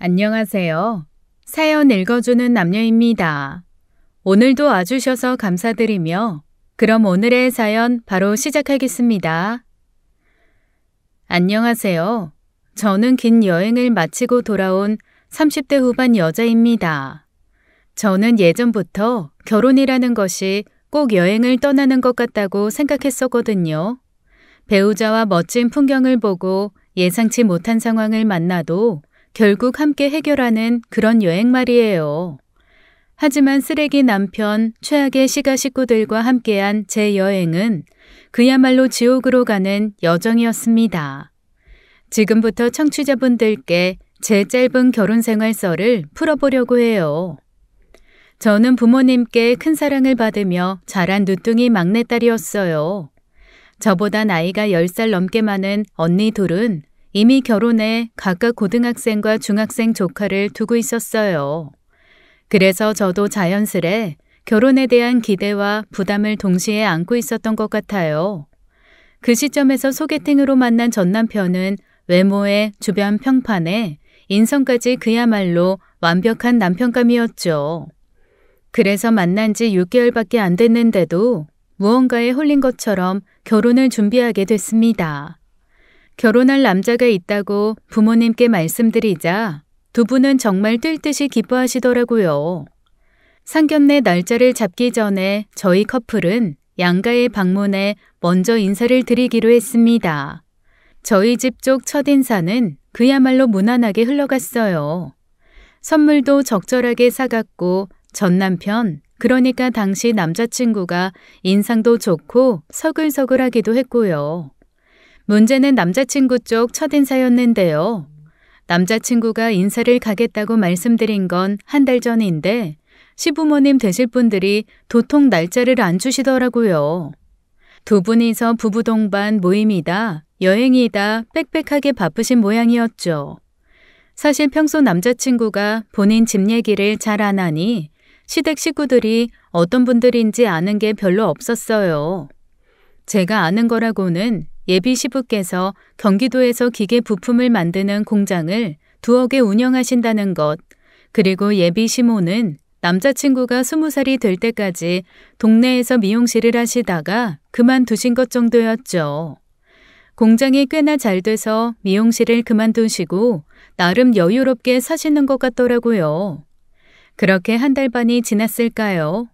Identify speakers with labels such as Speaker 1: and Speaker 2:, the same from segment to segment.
Speaker 1: 안녕하세요. 사연 읽어주는 남녀입니다. 오늘도 와주셔서 감사드리며 그럼 오늘의 사연 바로 시작하겠습니다. 안녕하세요. 저는 긴 여행을 마치고 돌아온 30대 후반 여자입니다. 저는 예전부터 결혼이라는 것이 꼭 여행을 떠나는 것 같다고 생각했었거든요. 배우자와 멋진 풍경을 보고 예상치 못한 상황을 만나도 결국 함께 해결하는 그런 여행 말이에요. 하지만 쓰레기 남편, 최악의 시가 식구들과 함께한 제 여행은 그야말로 지옥으로 가는 여정이었습니다. 지금부터 청취자분들께 제 짧은 결혼 생활 썰을 풀어보려고 해요. 저는 부모님께 큰 사랑을 받으며 자란 누뚱이 막내딸이었어요. 저보다 나이가 10살 넘게 많은 언니 둘은 이미 결혼해 각각 고등학생과 중학생 조카를 두고 있었어요. 그래서 저도 자연스레 결혼에 대한 기대와 부담을 동시에 안고 있었던 것 같아요. 그 시점에서 소개팅으로 만난 전 남편은 외모에 주변 평판에 인성까지 그야말로 완벽한 남편감이었죠. 그래서 만난 지 6개월밖에 안 됐는데도 무언가에 홀린 것처럼 결혼을 준비하게 됐습니다. 결혼할 남자가 있다고 부모님께 말씀드리자 두 분은 정말 뛸 듯이 기뻐하시더라고요. 상견례 날짜를 잡기 전에 저희 커플은 양가의 방문에 먼저 인사를 드리기로 했습니다. 저희 집 쪽 첫인사는 그야말로 무난하게 흘러갔어요. 선물도 적절하게 사갔고 전 남편, 그러니까 당시 남자친구가 인상도 좋고 서글서글하기도 했고요. 문제는 남자친구 쪽 첫인사였는데요. 남자친구가 인사를 가겠다고 말씀드린 건 한 달 전인데 시부모님 되실 분들이 도통 날짜를 안 주시더라고요. 두 분이서 부부 동반 모임이다, 여행이다 빽빽하게 바쁘신 모양이었죠. 사실 평소 남자친구가 본인 집 얘기를 잘 안 하니 시댁 식구들이 어떤 분들인지 아는 게 별로 없었어요. 제가 아는 거라고는 예비 시부께서 경기도에서 기계 부품을 만드는 공장을 2억에 운영하신다는 것, 그리고 예비 시모는 남자친구가 20살이 될 때까지 동네에서 미용실을 하시다가 그만두신 것 정도였죠. 공장이 꽤나 잘 돼서 미용실을 그만두시고 나름 여유롭게 사시는 것 같더라고요. 그렇게 한 달 반이 지났을까요?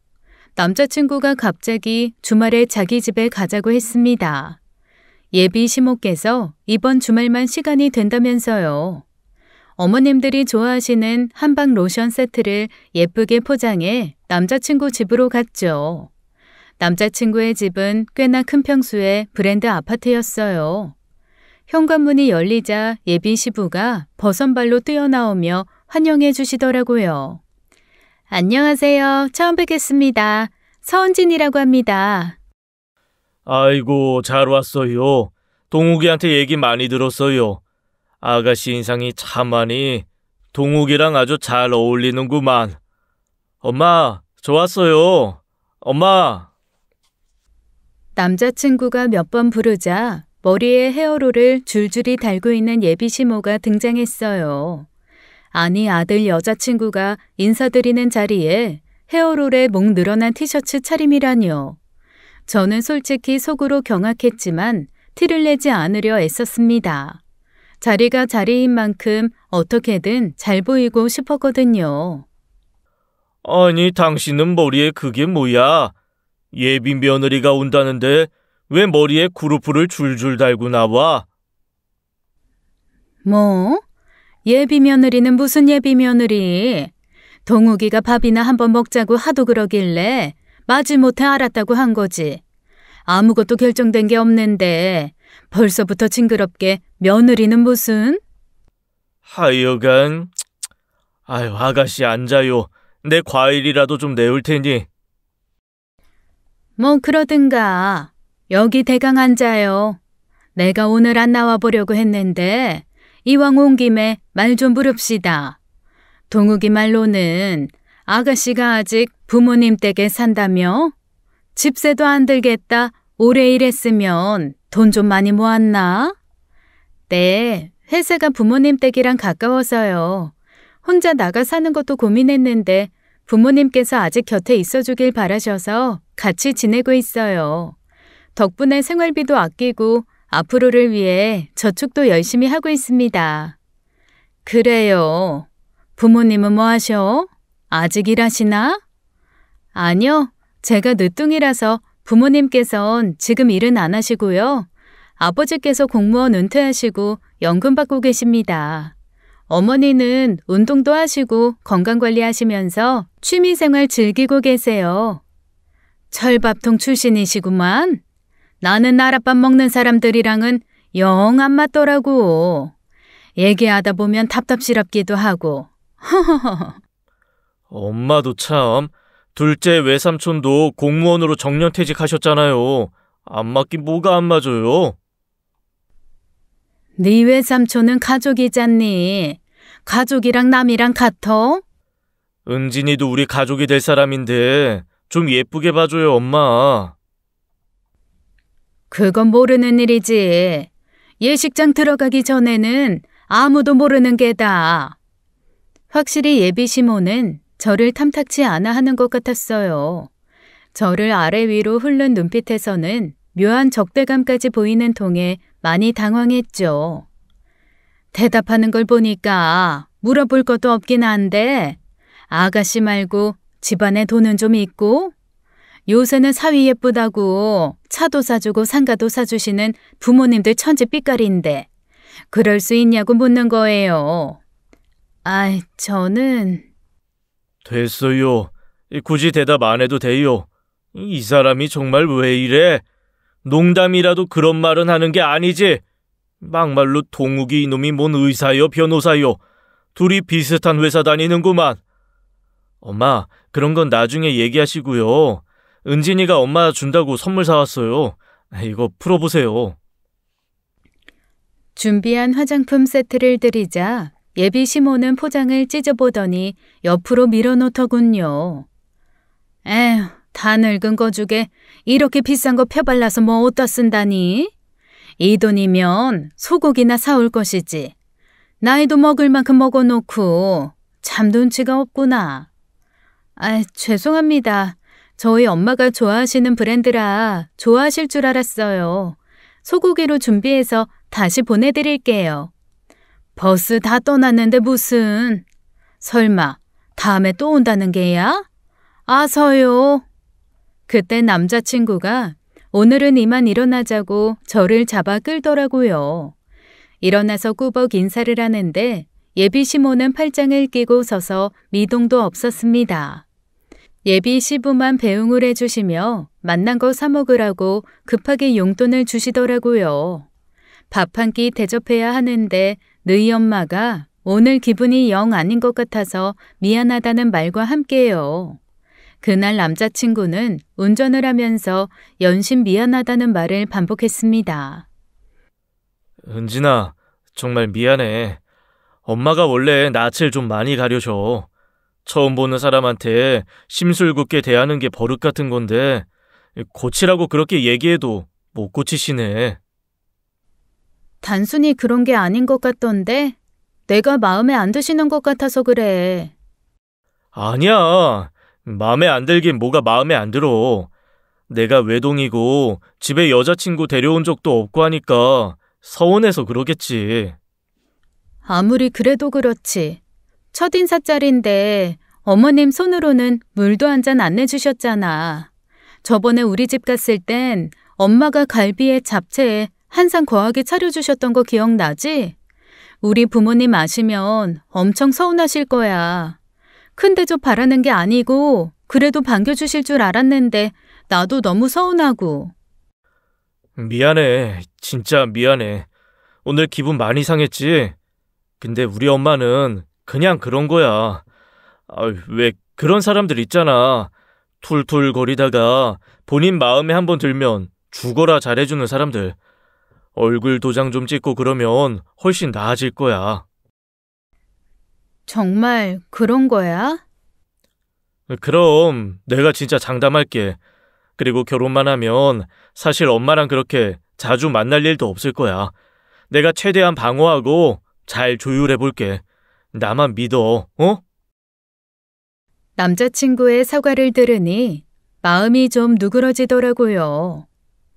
Speaker 1: 남자친구가 갑자기 주말에 자기 집에 가자고 했습니다. 예비 시모께서 이번 주말만 시간이 된다면서요. 어머님들이 좋아하시는 한방 로션 세트를 예쁘게 포장해 남자친구 집으로 갔죠. 남자친구의 집은 꽤나 큰 평수의 브랜드 아파트였어요. 현관문이 열리자 예비 시부가 버선발로 뛰어나오며 환영해 주시더라고요. 안녕하세요. 처음 뵙겠습니다. 서은진이라고 합니다.
Speaker 2: 아이고, 잘 왔어요. 동욱이한테 얘기 많이 들었어요. 아가씨 인상이 참 많이 동욱이랑 아주 잘 어울리는구만. 엄마, 좋았어요. 엄마.
Speaker 1: 남자친구가 몇 번 부르자 머리에 헤어롤을 줄줄이 달고 있는 예비 시모가 등장했어요. 아니, 아들 여자친구가 인사드리는 자리에 헤어롤에 목 늘어난 티셔츠 차림이라뇨. 저는 솔직히 속으로 경악했지만 티를 내지 않으려 애썼습니다. 자리가 자리인 만큼 어떻게든 잘 보이고 싶었거든요.
Speaker 2: 아니, 당신은 머리에 그게 뭐야? 예비 며느리가 온다는데 왜 머리에 구루프를 줄줄 달고 나와?
Speaker 1: 뭐? 예비 며느리는 무슨 예비 며느리? 동욱이가 밥이나 한번 먹자고 하도 그러길래 마지못해 알았다고 한 거지. 아무것도 결정된 게 없는데 벌써부터 징그럽게 며느리는 무슨?
Speaker 2: 하여간 아유, 아가씨 앉아요. 내 과일이라도 좀 내올 테니.
Speaker 1: 뭐 그러든가. 여기 대강 앉아요. 내가 오늘 안 나와보려고 했는데 이왕 온 김에 말 좀 부릅시다. 동욱이 말로는 아가씨가 아직 부모님 댁에 산다며? 집세도 안 들겠다. 오래 일했으면 돈 좀 많이 모았나? 네, 회사가 부모님 댁이랑 가까워서요. 혼자 나가 사는 것도 고민했는데 부모님께서 아직 곁에 있어주길 바라셔서 같이 지내고 있어요. 덕분에 생활비도 아끼고 앞으로를 위해 저축도 열심히 하고 있습니다. 그래요. 부모님은 뭐 하셔? 아직 일하시나? 아니요. 제가 늦둥이라서 부모님께선 지금 일은 안 하시고요. 아버지께서 공무원 은퇴하시고 연금 받고 계십니다. 어머니는 운동도 하시고 건강관리하시면서 취미생활 즐기고 계세요. 철밥통 출신이시구만. 나는 나랏밥 먹는 사람들이랑은 영 안 맞더라고. 얘기하다 보면 답답스럽기도 하고.
Speaker 2: 엄마도 참. 둘째 외삼촌도 공무원으로 정년퇴직하셨잖아요. 안 맞긴 뭐가 안 맞아요?
Speaker 1: 네 외삼촌은 가족이잖니. 가족이랑 남이랑 같어?
Speaker 2: 은진이도 우리 가족이 될 사람인데 좀 예쁘게 봐줘요, 엄마.
Speaker 1: 그건 모르는 일이지. 예식장 들어가기 전에는 아무도 모르는 게다. 확실히 예비 시모는 저를 탐탁치 않아 하는 것 같았어요. 저를 아래 위로 훑는 눈빛에서는 묘한 적대감까지 보이는 통에 많이 당황했죠. 대답하는 걸 보니까 물어볼 것도 없긴 한데 아가씨 말고 집안에 돈은 좀 있고 요새는 사위 예쁘다고 차도 사주고 상가도 사주시는 부모님들 천지 삐까리인데 그럴 수 있냐고 묻는 거예요. 아이, 저는...
Speaker 2: 됐어요. 굳이 대답 안 해도 돼요. 이 사람이 정말 왜 이래? 농담이라도 그런 말은 하는 게 아니지. 막말로 동욱이 이놈이 뭔 의사요 변호사요. 둘이 비슷한 회사 다니는구만. 엄마, 그런 건 나중에 얘기하시고요. 은진이가 엄마 준다고 선물 사왔어요. 이거 풀어보세요.
Speaker 1: 준비한 화장품 세트를 드리자 예비 시모는 포장을 찢어보더니 옆으로 밀어놓더군요. 에휴, 다 늙은 거 주게 이렇게 비싼 거 펴발라서 뭐 어디다 쓴다니? 이 돈이면 소고기나 사올 것이지. 나이도 먹을 만큼 먹어놓고 참 눈치가 없구나. 아, 죄송합니다. 저희 엄마가 좋아하시는 브랜드라 좋아하실 줄 알았어요. 소고기로 준비해서 다시 보내드릴게요. 버스 다 떠났는데 무슨. 설마 다음에 또 온다는 게야? 아서요. 그때 남자친구가 오늘은 이만 일어나자고 저를 잡아 끌더라고요. 일어나서 꾸벅 인사를 하는데 예비 시모는 팔짱을 끼고 서서 미동도 없었습니다. 예비 시부만 배웅을 해주시며 만난 거 사 먹으라고 급하게 용돈을 주시더라고요. 밥 한 끼 대접해야 하는데 너희 엄마가 오늘 기분이 영 아닌 것 같아서 미안하다는 말과 함께요. 그날 남자친구는 운전을 하면서 연신 미안하다는 말을 반복했습니다.
Speaker 2: 은진아, 정말 미안해. 엄마가 원래 낯을 좀 많이 가려줘. 처음 보는 사람한테 심술궂게 대하는 게 버릇 같은 건데 고치라고 그렇게 얘기해도 못 고치시네.
Speaker 1: 단순히 그런 게 아닌 것 같던데 내가 마음에 안 드시는 것 같아서 그래.
Speaker 2: 아니야. 마음에 안 들긴 뭐가 마음에 안 들어. 내가 외동이고 집에 여자친구 데려온 적도 없고 하니까 서운해서 그러겠지.
Speaker 1: 아무리 그래도 그렇지. 첫인사짜린데 어머님 손으로는 물도 한 잔 안 내주셨잖아. 저번에 우리 집 갔을 땐 엄마가 갈비에 잡채에 한 상 거하게 차려주셨던 거 기억나지? 우리 부모님 아시면 엄청 서운하실 거야. 큰 대접 바라는 게 아니고 그래도 반겨주실 줄 알았는데 나도 너무 서운하고.
Speaker 2: 미안해. 진짜 미안해. 오늘 기분 많이 상했지? 근데 우리 엄마는 그냥 그런 거야. 왜 그런 사람들 있잖아. 툴툴거리다가 본인 마음에 한번 들면 죽어라 잘해주는 사람들. 얼굴 도장 좀 찍고 그러면 훨씬 나아질 거야.
Speaker 1: 정말 그런 거야?
Speaker 2: 그럼 내가 진짜 장담할게. 그리고 결혼만 하면 사실 엄마랑 그렇게 자주 만날 일도 없을 거야. 내가 최대한 방어하고 잘 조율해볼게. 나만 믿어, 어?
Speaker 1: 남자친구의 사과를 들으니 마음이 좀 누그러지더라고요.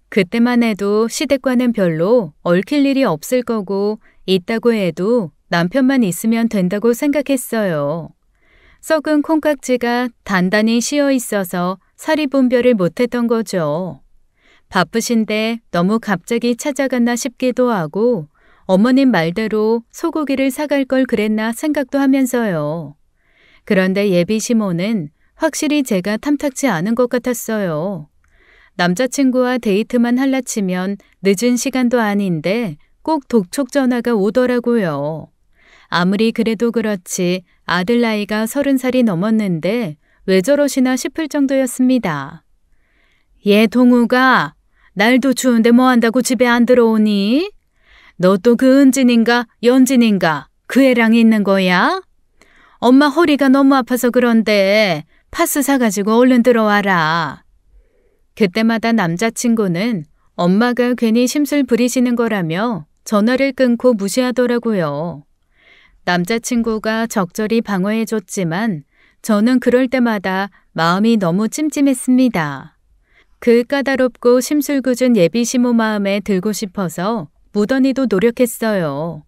Speaker 1: 그때만 해도 시댁과는 별로 얽힐 일이 없을 거고 있다고 해도 남편만 있으면 된다고 생각했어요. 썩은 콩깍지가 단단히 씌어 있어서 사리 분별을 못했던 거죠. 바쁘신데 너무 갑자기 찾아갔나 싶기도 하고 어머님 말대로 소고기를 사갈 걸 그랬나 생각도 하면서요. 그런데 예비 시모는 확실히 제가 탐탁치 않은 것 같았어요. 남자친구와 데이트만 할라치면 늦은 시간도 아닌데 꼭 독촉 전화가 오더라고요. 아무리 그래도 그렇지 아들 나이가 30살이 넘었는데 왜 저러시나 싶을 정도였습니다. 얘 동우가 날도 추운데 뭐 한다고 집에 안 들어오니? 너 또 그 은진인가 연진인가 그 애랑 있는 거야? 엄마 허리가 너무 아파서 그런데 파스 사가지고 얼른 들어와라. 그때마다 남자친구는 엄마가 괜히 심술 부리시는 거라며 전화를 끊고 무시하더라고요. 남자친구가 적절히 방어해줬지만 저는 그럴 때마다 마음이 너무 찜찜했습니다. 그 까다롭고 심술궂은 예비 시모 마음에 들고 싶어서 무던히도 노력했어요.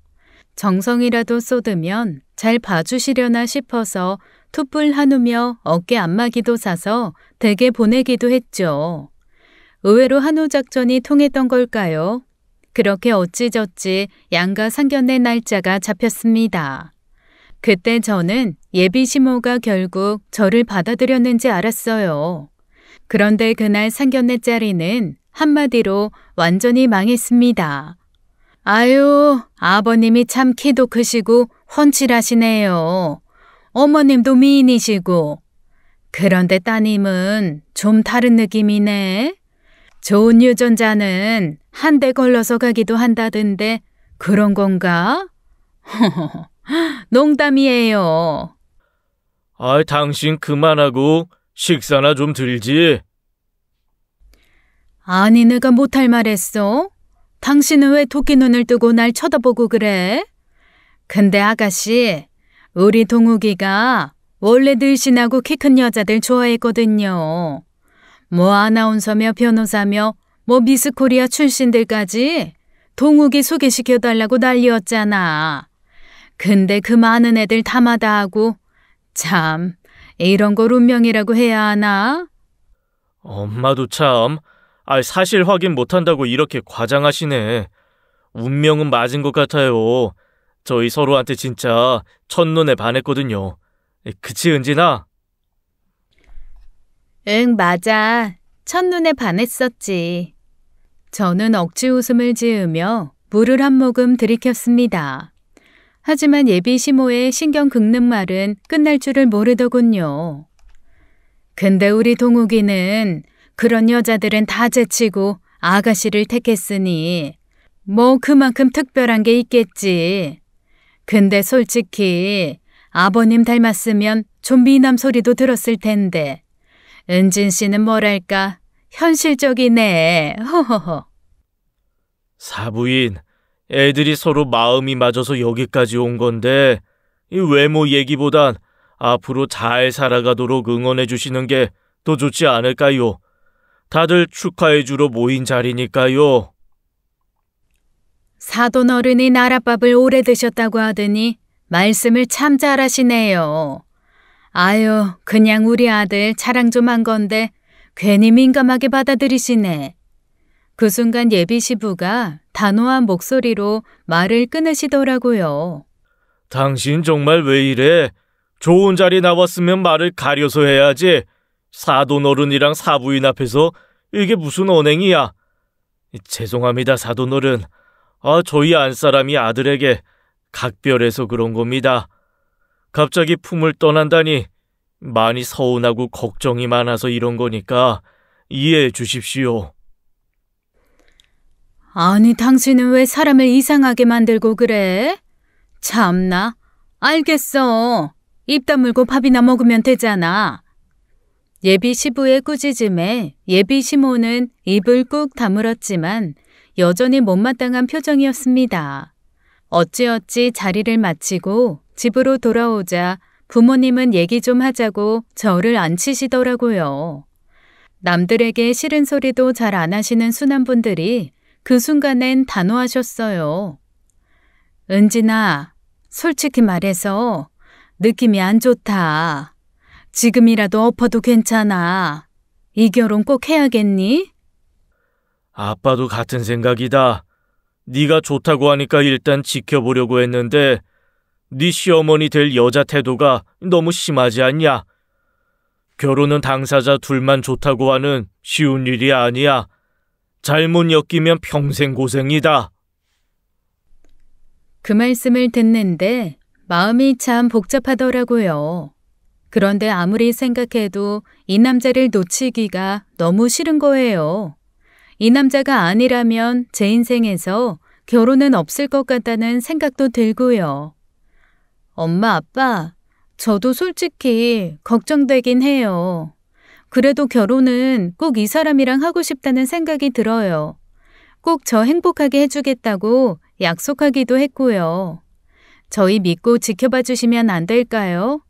Speaker 1: 정성이라도 쏟으면 잘 봐주시려나 싶어서 투뿔 한우며 어깨 안마기도 사서 댁에 보내기도 했죠. 의외로 한우 작전이 통했던 걸까요? 그렇게 어찌저찌 양가 상견례 날짜가 잡혔습니다. 그때 저는 예비 시모가 결국 저를 받아들였는지 알았어요. 그런데 그날 상견례 자리는 한마디로 완전히 망했습니다. 아유, 아버님이 참 키도 크시고 훤칠하시네요. 어머님도 미인이시고. 그런데 따님은 좀 다른 느낌이네. 좋은 유전자는 한 대 걸러서 가기도 한다던데 그런 건가? 농담이에요.
Speaker 2: 아, 당신 그만하고 식사나 좀 들지.
Speaker 1: 아니, 내가 못할 말했어? 당신은 왜 토끼 눈을 뜨고 날 쳐다보고 그래? 근데 아가씨, 우리 동욱이가 원래 늘씬하고 키 큰 여자들 좋아했거든요. 뭐 아나운서며 변호사며 뭐 미스코리아 출신들까지 동욱이 소개시켜달라고 난리였잖아. 근데 그 많은 애들 다 마다하고 참 이런 걸 운명이라고 해야 하나?
Speaker 2: 엄마도 참, 사실 확인 못한다고 이렇게 과장하시네. 운명은 맞은 것 같아요. 저희 서로한테 진짜 첫눈에 반했거든요. 그치, 은진아?
Speaker 1: 응, 맞아. 첫눈에 반했었지. 저는 억지 웃음을 지으며 물을 한 모금 들이켰습니다. 하지만 예비 시모의 신경 긁는 말은 끝날 줄을 모르더군요. 근데 우리 동욱이는 그런 여자들은 다 제치고 아가씨를 택했으니 뭐 그만큼 특별한 게 있겠지. 근데 솔직히 아버님 닮았으면 좀 미남 소리도 들었을 텐데 은진 씨는 뭐랄까 현실적이네. 허허허.
Speaker 2: 사부인, 애들이 서로 마음이 맞아서 여기까지 온 건데 이 외모 얘기보단 앞으로 잘 살아가도록 응원해 주시는 게 더 좋지 않을까요? 다들 축하해 주러 모인 자리니까요.
Speaker 1: 사돈 어른이 나랏밥을 오래 드셨다고 하더니 말씀을 참 잘하시네요. 아유, 그냥 우리 아들 자랑 좀 한 건데 괜히 민감하게 받아들이시네. 그 순간 예비 시부가 단호한 목소리로 말을 끊으시더라고요.
Speaker 2: 당신 정말 왜 이래? 좋은 자리 나왔으면 말을 가려서 해야지. 사돈 어른이랑 사부인 앞에서 이게 무슨 언행이야? 죄송합니다, 사돈 어른. 저희 안사람이 아들에게 각별해서 그런 겁니다. 갑자기 품을 떠난다니 많이 서운하고 걱정이 많아서 이런 거니까 이해해 주십시오.
Speaker 1: 아니, 당신은 왜 사람을 이상하게 만들고 그래? 참나. 알겠어. 입 다물고 밥이나 먹으면 되잖아. 예비 시부의 꾸짖음에 예비 시모는 입을 꾹 다물었지만 여전히 못마땅한 표정이었습니다. 어찌어찌 자리를 마치고 집으로 돌아오자 부모님은 얘기 좀 하자고 저를 앉히시더라고요. 남들에게 싫은 소리도 잘 안 하시는 순환분들이 그 순간엔 단호하셨어요. 은진아, 솔직히 말해서 느낌이 안 좋다. 지금이라도 엎어도 괜찮아. 이 결혼 꼭 해야겠니?
Speaker 2: 아빠도 같은 생각이다. 네가 좋다고 하니까 일단 지켜보려고 했는데 네 시어머니 될 여자 태도가 너무 심하지 않냐? 결혼은 당사자 둘만 좋다고 하는 쉬운 일이 아니야. 잘못 엮이면 평생 고생이다.
Speaker 1: 그 말씀을 듣는데 마음이 참 복잡하더라고요. 그런데 아무리 생각해도 이 남자를 놓치기가 너무 싫은 거예요. 이 남자가 아니라면 제 인생에서 결혼은 없을 것 같다는 생각도 들고요. 엄마, 아빠, 저도 솔직히 걱정되긴 해요. 그래도 결혼은 꼭 이 사람이랑 하고 싶다는 생각이 들어요. 꼭 저 행복하게 해주겠다고 약속하기도 했고요. 저희 믿고 지켜봐 주시면 안 될까요?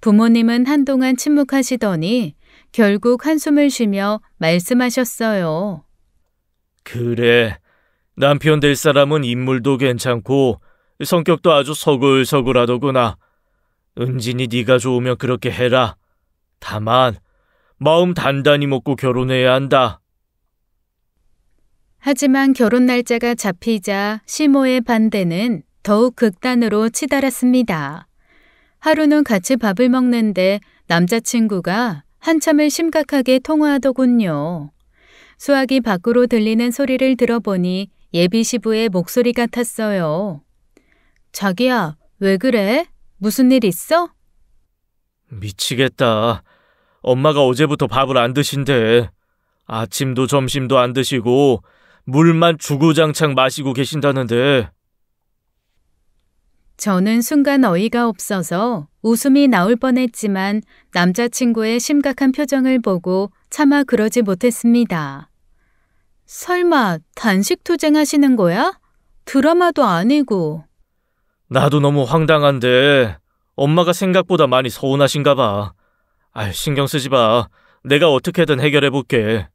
Speaker 1: 부모님은 한동안 침묵하시더니 결국 한숨을 쉬며 말씀하셨어요.
Speaker 2: 그래, 남편 될 사람은 인물도 괜찮고 성격도 아주 서글서글하더구나. 은진이 네가 좋으면 그렇게 해라. 다만 마음 단단히 먹고 결혼해야 한다.
Speaker 1: 하지만 결혼 날짜가 잡히자 시모의 반대는 더욱 극단으로 치달았습니다. 하루는 같이 밥을 먹는데 남자친구가 한참을 심각하게 통화하더군요. 수화기 밖으로 들리는 소리를 들어보니 예비 시부의 목소리 같았어요. 자기야, 왜 그래? 무슨 일 있어?
Speaker 2: 미치겠다. 엄마가 어제부터 밥을 안 드신대. 아침도 점심도 안 드시고 물만 주구장창 마시고 계신다는데.
Speaker 1: 저는 순간 어이가 없어서 웃음이 나올 뻔했지만 남자친구의 심각한 표정을 보고 차마 그러지 못했습니다. 설마 단식투쟁 하시는 거야? 드라마도 아니고.
Speaker 2: 나도 너무 황당한데 엄마가 생각보다 많이 서운하신가 봐. 신경 쓰지 마. 내가 어떻게든 해결해 볼게.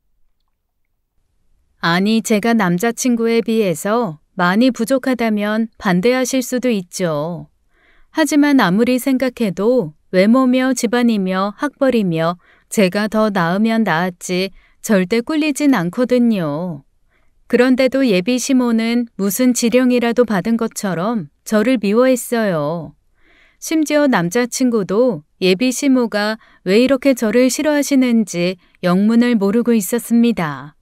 Speaker 1: 아니, 제가 남자친구에 비해서 많이 부족하다면 반대하실 수도 있죠. 하지만 아무리 생각해도 외모며 집안이며 학벌이며 제가 더 나으면 나았지 절대 꿀리진 않거든요. 그런데도 예비 시모는 무슨 지령이라도 받은 것처럼 저를 미워했어요. 심지어 남자친구도 예비 시모가 왜 이렇게 저를 싫어하시는지 영문을 모르고 있었습니다.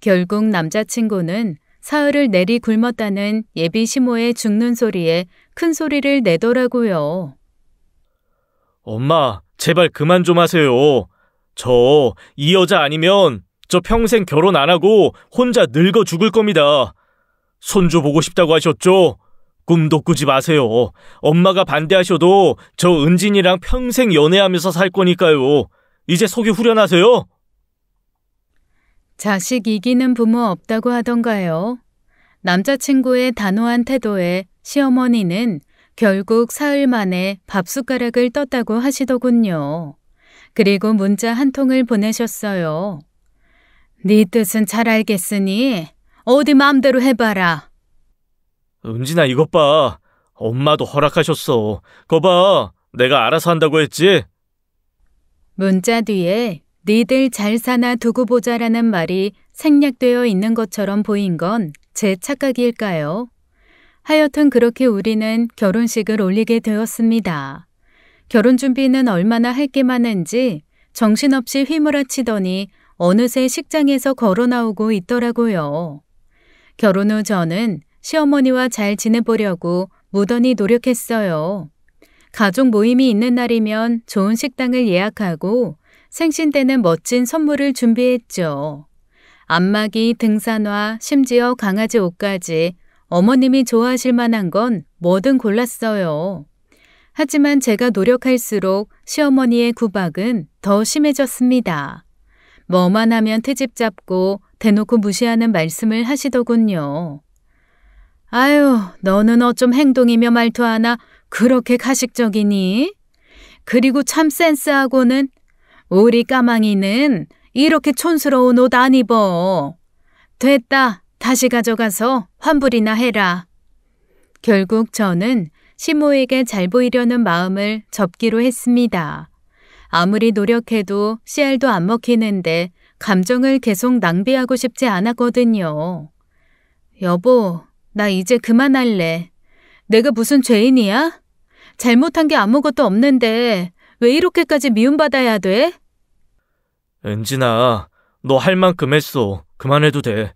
Speaker 1: 결국 남자친구는 사흘을 내리 굶었다는 예비 시모의 죽는 소리에 큰 소리를 내더라고요.
Speaker 2: 엄마, 제발 그만 좀 하세요. 저 이 여자 아니면 저 평생 결혼 안 하고 혼자 늙어 죽을 겁니다. 손주 보고 싶다고 하셨죠? 꿈도 꾸지 마세요. 엄마가 반대하셔도 저 은진이랑 평생 연애하면서 살 거니까요. 이제 속이 후련하세요?
Speaker 1: 자식 이기는 부모 없다고 하던가요? 남자친구의 단호한 태도에 시어머니는 결국 사흘 만에 밥숟가락을 떴다고 하시더군요. 그리고 문자 한 통을 보내셨어요. 네 뜻은 잘 알겠으니 어디 마음대로 해봐라.
Speaker 2: 은진아, 이것 봐. 엄마도 허락하셨어. 거 봐. 내가 알아서 한다고 했지?
Speaker 1: 문자 뒤에 니들 잘 사나 두고 보자라는 말이 생략되어 있는 것처럼 보인 건 제 착각일까요? 하여튼 그렇게 우리는 결혼식을 올리게 되었습니다. 결혼 준비는 얼마나 할 게 많은지 정신없이 휘몰아치더니 어느새 식장에서 걸어 나오고 있더라고요. 결혼 후 저는 시어머니와 잘 지내보려고 무던히 노력했어요. 가족 모임이 있는 날이면 좋은 식당을 예약하고 생신 때는 멋진 선물을 준비했죠. 안마기, 등산화, 심지어 강아지 옷까지 어머님이 좋아하실 만한 건 뭐든 골랐어요. 하지만 제가 노력할수록 시어머니의 구박은 더 심해졌습니다. 뭐만 하면 트집 잡고 대놓고 무시하는 말씀을 하시더군요. 아유, 너는 어쩜 행동이며 말투 하나 그렇게 가식적이니? 그리고 참 센스하고는 우리 까망이는 이렇게 촌스러운 옷 안 입어. 됐다. 다시 가져가서 환불이나 해라. 결국 저는 시모에게 잘 보이려는 마음을 접기로 했습니다. 아무리 노력해도 씨알도 안 먹히는데 감정을 계속 낭비하고 싶지 않았거든요. 여보, 나 이제 그만할래. 내가 무슨 죄인이야? 잘못한 게 아무것도 없는데 왜 이렇게까지 미움받아야 돼?
Speaker 2: 은진아, 너 할 만큼 했어. 그만해도 돼.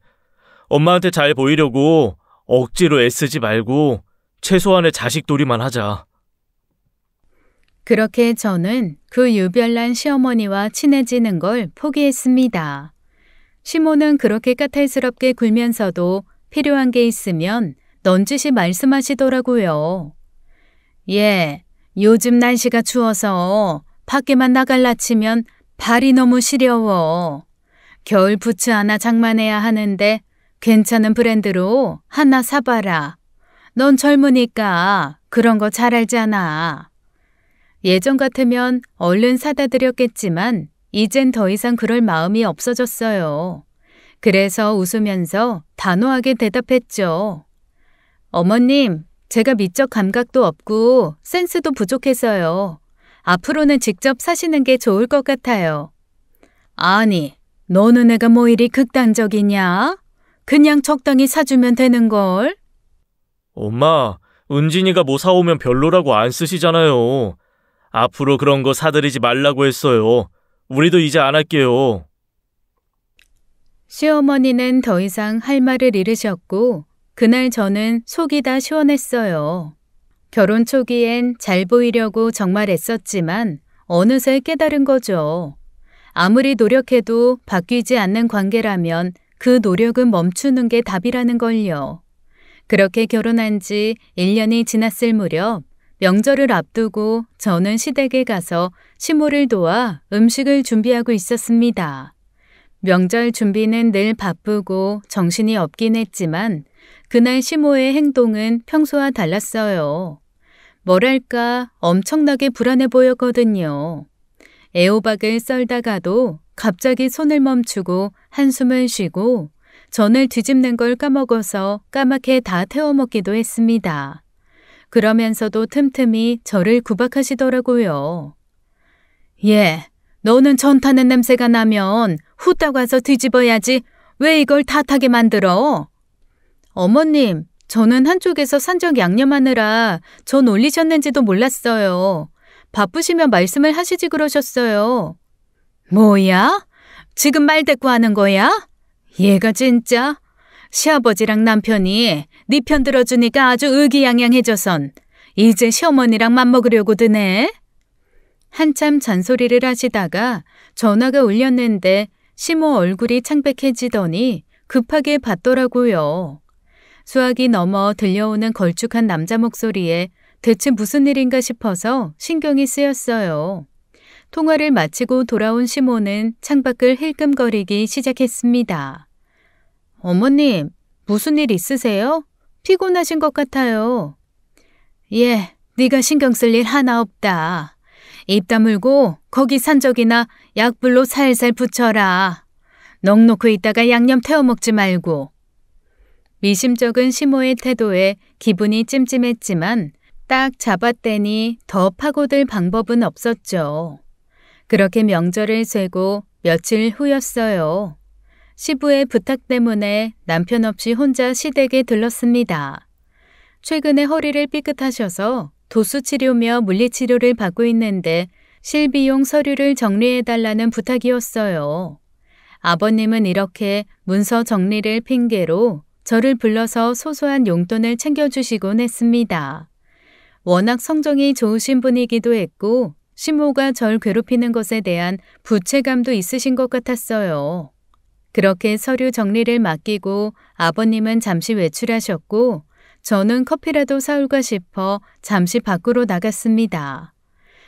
Speaker 2: 엄마한테 잘 보이려고 억지로 애쓰지 말고 최소한의 자식돌이만 하자.
Speaker 1: 그렇게 저는 그 유별난 시어머니와 친해지는 걸 포기했습니다. 시모는 그렇게 까탈스럽게 굴면서도 필요한 게 있으면 넌지시 말씀하시더라고요. 예, 요즘 날씨가 추워서 밖에만 나갈라 치면 발이 너무 시려워. 겨울 부츠 하나 장만해야 하는데 괜찮은 브랜드로 하나 사봐라. 넌 젊으니까 그런 거 잘 알잖아. 예전 같으면 얼른 사다 드렸겠지만 이젠 더 이상 그럴 마음이 없어졌어요. 그래서 웃으면서 단호하게 대답했죠. 어머님, 제가 미적 감각도 없고 센스도 부족해서요. 앞으로는 직접 사시는 게 좋을 것 같아요. 아니, 너는 애가 뭐 이리 극단적이냐? 그냥 적당히 사주면 되는걸?
Speaker 2: 엄마, 은진이가 뭐 사오면 별로라고 안 쓰시잖아요. 앞으로 그런 거 사드리지 말라고 했어요. 우리도 이제 안 할게요.
Speaker 1: 시어머니는 더 이상 할 말을 잃으셨고 그날 저는 속이 다 시원했어요. 결혼 초기엔 잘 보이려고 정말 애썼지만 어느새 깨달은 거죠. 아무리 노력해도 바뀌지 않는 관계라면 그 노력은 멈추는 게 답이라는 걸요. 그렇게 결혼한 지 1년이 지났을 무렵 명절을 앞두고 저는 시댁에 가서 시모를 도와 음식을 준비하고 있었습니다. 명절 준비는 늘 바쁘고 정신이 없긴 했지만 그날 시모의 행동은 평소와 달랐어요. 뭐랄까 엄청나게 불안해 보였거든요. 애호박을 썰다가도 갑자기 손을 멈추고 한숨을 쉬고 전을 뒤집는 걸 까먹어서 까맣게 다 태워먹기도 했습니다. 그러면서도 틈틈이 저를 구박하시더라고요. 예, 너는 전 타는 냄새가 나면 후딱 와서 뒤집어야지 왜 이걸 다 타게 만들어? 어머님, 저는 한쪽에서 산적 양념하느라 전 올리셨는지도 몰랐어요. 바쁘시면 말씀을 하시지 그러셨어요. 뭐야? 지금 말대꾸 하는 거야? 얘가 진짜 시아버지랑 남편이 네 편 들어주니까 아주 의기양양해져선 이제 시어머니랑 맘먹으려고 드네. 한참 잔소리를 하시다가 전화가 울렸는데 시모 얼굴이 창백해지더니 급하게 받더라고요. 수화기 넘어 들려오는 걸쭉한 남자 목소리에 대체 무슨 일인가 싶어서 신경이 쓰였어요. 통화를 마치고 돌아온 시모는 창밖을 힐끔거리기 시작했습니다. 어머님, 무슨 일 있으세요? 피곤하신 것 같아요. 예, 네가 신경 쓸 일 하나 없다. 입 다물고 거기 산적이나 약불로 살살 붙여라. 넋놓고 있다가 양념 태워 먹지 말고. 미심쩍은 시모의 태도에 기분이 찜찜했지만 딱 잡았대니 더 파고들 방법은 없었죠. 그렇게 명절을 쇠고 며칠 후였어요. 시부의 부탁 때문에 남편 없이 혼자 시댁에 들렀습니다. 최근에 허리를 삐끗하셔서 도수치료며 물리치료를 받고 있는데 실비용 서류를 정리해달라는 부탁이었어요. 아버님은 이렇게 문서 정리를 핑계로 저를 불러서 소소한 용돈을 챙겨주시곤 했습니다. 워낙 성정이 좋으신 분이기도 했고 시모가 절 괴롭히는 것에 대한 부채감도 있으신 것 같았어요. 그렇게 서류 정리를 맡기고 아버님은 잠시 외출하셨고 저는 커피라도 사올까 싶어 잠시 밖으로 나갔습니다.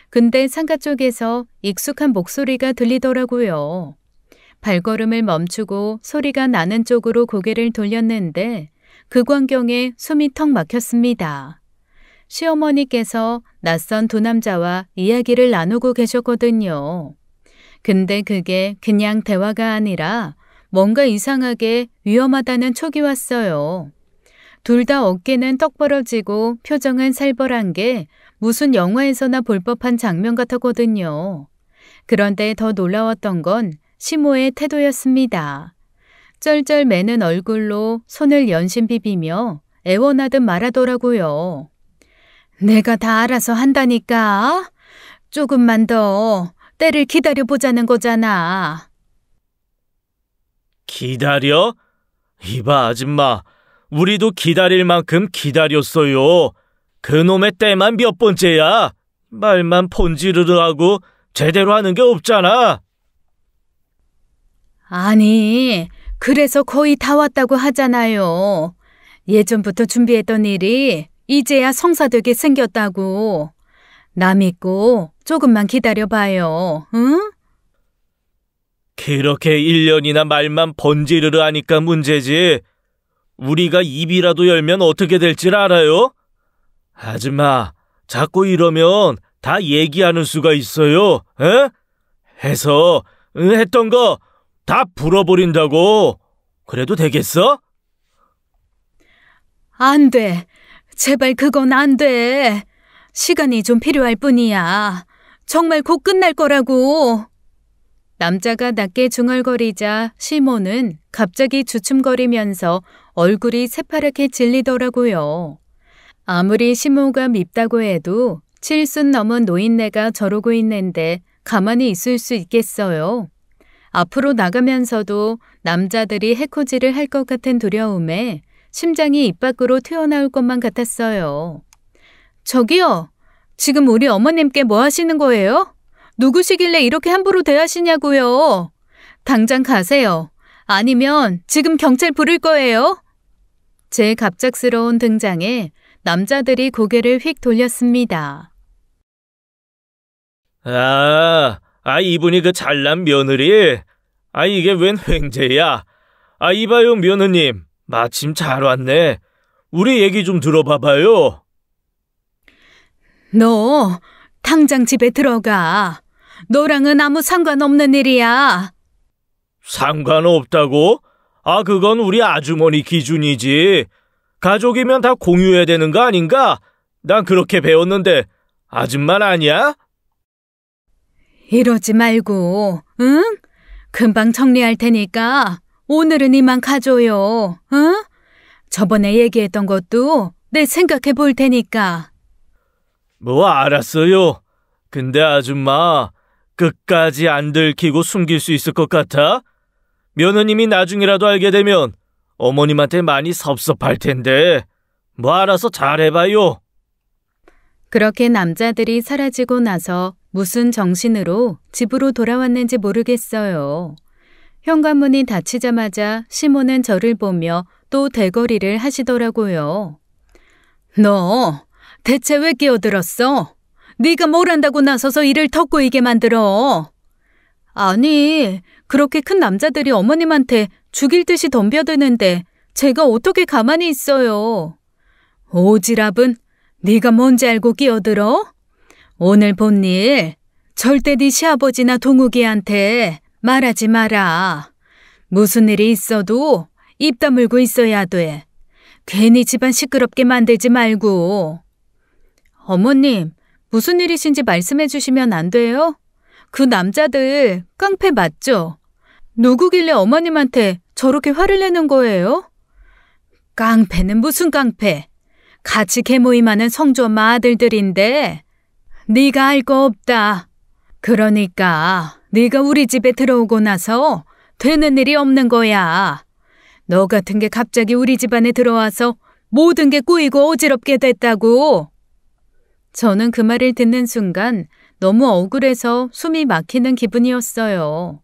Speaker 1: 근데 상가 쪽에서 익숙한 목소리가 들리더라고요. 발걸음을 멈추고 소리가 나는 쪽으로 고개를 돌렸는데 그 광경에 숨이 턱 막혔습니다. 시어머니께서 낯선 두 남자와 이야기를 나누고 계셨거든요. 근데 그게 그냥 대화가 아니라 뭔가 이상하게 위험하다는 촉이 왔어요. 둘 다 어깨는 떡 벌어지고 표정은 살벌한 게 무슨 영화에서나 볼 법한 장면 같았거든요. 그런데 더 놀라웠던 건 시모의 태도였습니다. 쩔쩔 매는 얼굴로 손을 연신 비비며 애원하듯 말하더라고요. 내가 다 알아서 한다니까. 조금만 더 때를 기다려보자는 거잖아.
Speaker 2: 기다려? 이봐 아줌마, 우리도 기다릴 만큼 기다렸어요. 그놈의 때만 몇 번째야. 말만 폰지르르 하고 제대로 하는 게 없잖아.
Speaker 1: 아니, 그래서 거의 다 왔다고 하잖아요. 예전부터 준비했던 일이 이제야 성사되게 생겼다고. 나 믿고 조금만 기다려봐요, 응?
Speaker 2: 그렇게 1년이나 말만 번지르르 하니까 문제지. 우리가 입이라도 열면 어떻게 될지 알아요? 아줌마, 자꾸 이러면 다 얘기하는 수가 있어요. 에? 해서 했던 거 다 불어버린다고. 그래도 되겠어?
Speaker 1: 안 돼. 제발 그건 안 돼. 시간이 좀 필요할 뿐이야. 정말 곧 끝날 거라고. 남자가 낮게 중얼거리자 시모는 갑자기 주춤거리면서 얼굴이 새파랗게 질리더라고요. 아무리 시모가 밉다고 해도 70 넘은 노인네가 저러고 있는데 가만히 있을 수 있겠어요. 앞으로 나가면서도 남자들이 해코지를 할 것 같은 두려움에 심장이 입 밖으로 튀어나올 것만 같았어요. 저기요, 지금 우리 어머님께 뭐 하시는 거예요? 누구시길래 이렇게 함부로 대하시냐고요. 당장 가세요. 아니면 지금 경찰 부를 거예요. 제 갑작스러운 등장에 남자들이 고개를 휙 돌렸습니다.
Speaker 2: 이분이 그 잘난 며느리? 이게 웬 횡재야? 이봐요, 며느님. 마침 잘 왔네. 우리 얘기 좀 들어봐봐요.
Speaker 1: 너 당장 집에 들어가. 너랑은 아무 상관없는 일이야.
Speaker 2: 상관없다고? 그건 우리 아주머니 기준이지. 가족이면 다 공유해야 되는 거 아닌가? 난 그렇게 배웠는데 아줌마는 아니야?
Speaker 1: 이러지 말고, 응? 금방 정리할 테니까 오늘은 이만 가줘요, 응? 저번에 얘기했던 것도 내 생각해 볼 테니까.
Speaker 2: 뭐 알았어요. 근데 아줌마, 끝까지 안 들키고 숨길 수 있을 것 같아? 며느님이 나중이라도 알게 되면 어머님한테 많이 섭섭할 텐데 뭐 알아서 잘해봐요.
Speaker 1: 그렇게 남자들이 사라지고 나서 무슨 정신으로 집으로 돌아왔는지 모르겠어요. 현관문이 닫히자마자 시모는 저를 보며 또 대거리를 하시더라고요. 너 대체 왜 끼어들었어? 네가 뭘 한다고 나서서 일을 더 꼬이게 만들어. 아니, 그렇게 큰 남자들이 어머님한테 죽일 듯이 덤벼드는데 제가 어떻게 가만히 있어요. 오지랖은 네가 뭔지 알고 끼어들어? 오늘 본 일 절대 네 시아버지나 동욱이한테 말하지 마라. 무슨 일이 있어도 입 다물고 있어야 돼. 괜히 집안 시끄럽게 만들지 말고. 어머님, 무슨 일이신지 말씀해 주시면 안 돼요? 그 남자들 깡패 맞죠? 누구길래 어머님한테 저렇게 화를 내는 거예요? 깡패는 무슨 깡패? 같이 계모임하는 성주엄마 아들들인데 네가 알 거 없다. 그러니까 네가 우리 집에 들어오고 나서 되는 일이 없는 거야. 너 같은 게 갑자기 우리 집안에 들어와서 모든 게 꼬이고 어지럽게 됐다고. 저는 그 말을 듣는 순간 너무 억울해서 숨이 막히는 기분이었어요.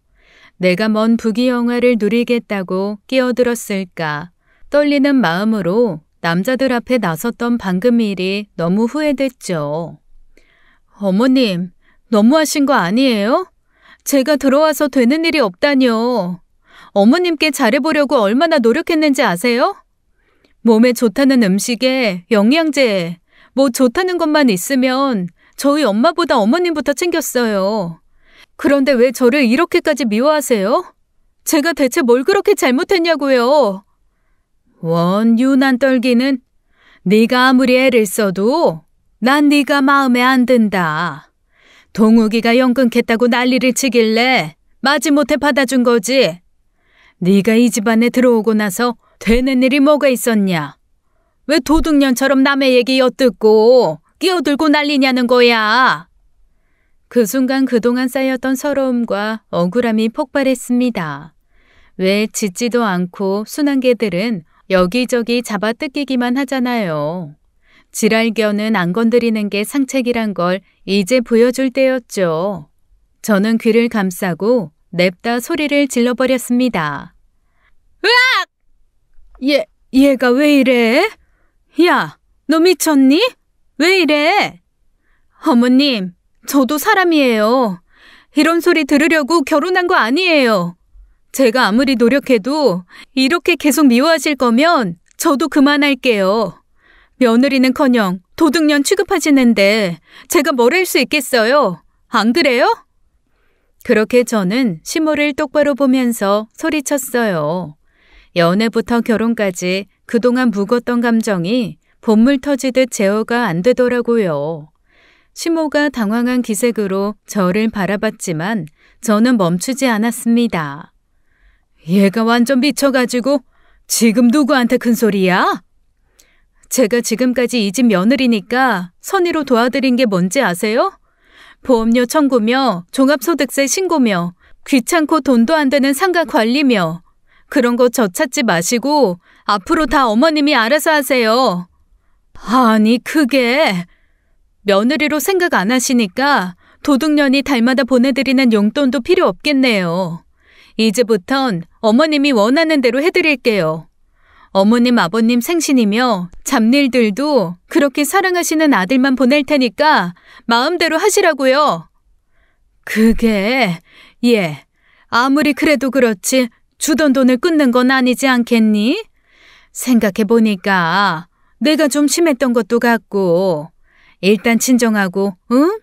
Speaker 1: 내가 먼 부귀영화를 누리겠다고 끼어들었을까. 떨리는 마음으로 남자들 앞에 나섰던 방금 일이 너무 후회됐죠. 어머님, 너무하신 거 아니에요? 제가 들어와서 되는 일이 없다뇨. 어머님께 잘해보려고 얼마나 노력했는지 아세요? 몸에 좋다는 음식에 영양제, 뭐 좋다는 것만 있으면 저희 엄마보다 어머님부터 챙겼어요. 그런데 왜 저를 이렇게까지 미워하세요? 제가 대체 뭘 그렇게 잘못했냐고요? 원 유난 떨기는 네가 아무리 애를 써도 난 네가 마음에 안 든다. 동욱이가 연 끊겠다고 난리를 치길래 마지못해 받아준 거지. 네가 이 집안에 들어오고 나서 되는 일이 뭐가 있었냐? 왜 도둑년처럼 남의 얘기 엿듣고 끼어들고 난리냐는 거야. 그 순간 그동안 쌓였던 서러움과 억울함이 폭발했습니다. 왜 짖지도 않고 순한 개들은 여기저기 잡아뜯기기만 하잖아요. 지랄견은 안 건드리는 게 상책이란 걸 이제 보여줄 때였죠. 저는 귀를 감싸고 냅다 소리를 질러버렸습니다. 으악! 얘가 왜 이래? 야, 너 미쳤니? 왜 이래? 어머님, 저도 사람이에요. 이런 소리 들으려고 결혼한 거 아니에요. 제가 아무리 노력해도 이렇게 계속 미워하실 거면 저도 그만할게요. 며느리는커녕 도둑년 취급하시는데 제가 뭘 할 수 있겠어요? 안 그래요? 그렇게 저는 시모를 똑바로 보면서 소리쳤어요. 연애부터 결혼까지 그동안 묵었던 감정이 본물 터지듯 제어가 안 되더라고요. 시모가 당황한 기색으로 저를 바라봤지만 저는 멈추지 않았습니다. 얘가 완전 미쳐가지고 지금 누구한테 큰 소리야? 제가 지금까지 이 집 며느리니까 선의로 도와드린 게 뭔지 아세요? 보험료 청구며 종합소득세 신고며 귀찮고 돈도 안 되는 상가 관리며 그런 거 저 찾지 마시고 앞으로 다 어머님이 알아서 하세요. 아니 그게 며느리로 생각 안 하시니까 도둑년이 달마다 보내드리는 용돈도 필요 없겠네요. 이제부턴 어머님이 원하는 대로 해드릴게요. 어머님 아버님 생신이며 잡일들도 그렇게 사랑하시는 아들만 보낼 테니까 마음대로 하시라고요. 그게 아무리 그래도 그렇지 주던 돈을 끊는 건 아니지 않겠니? 생각해보니까 내가 좀 심했던 것도 같고 일단 진정하고 응?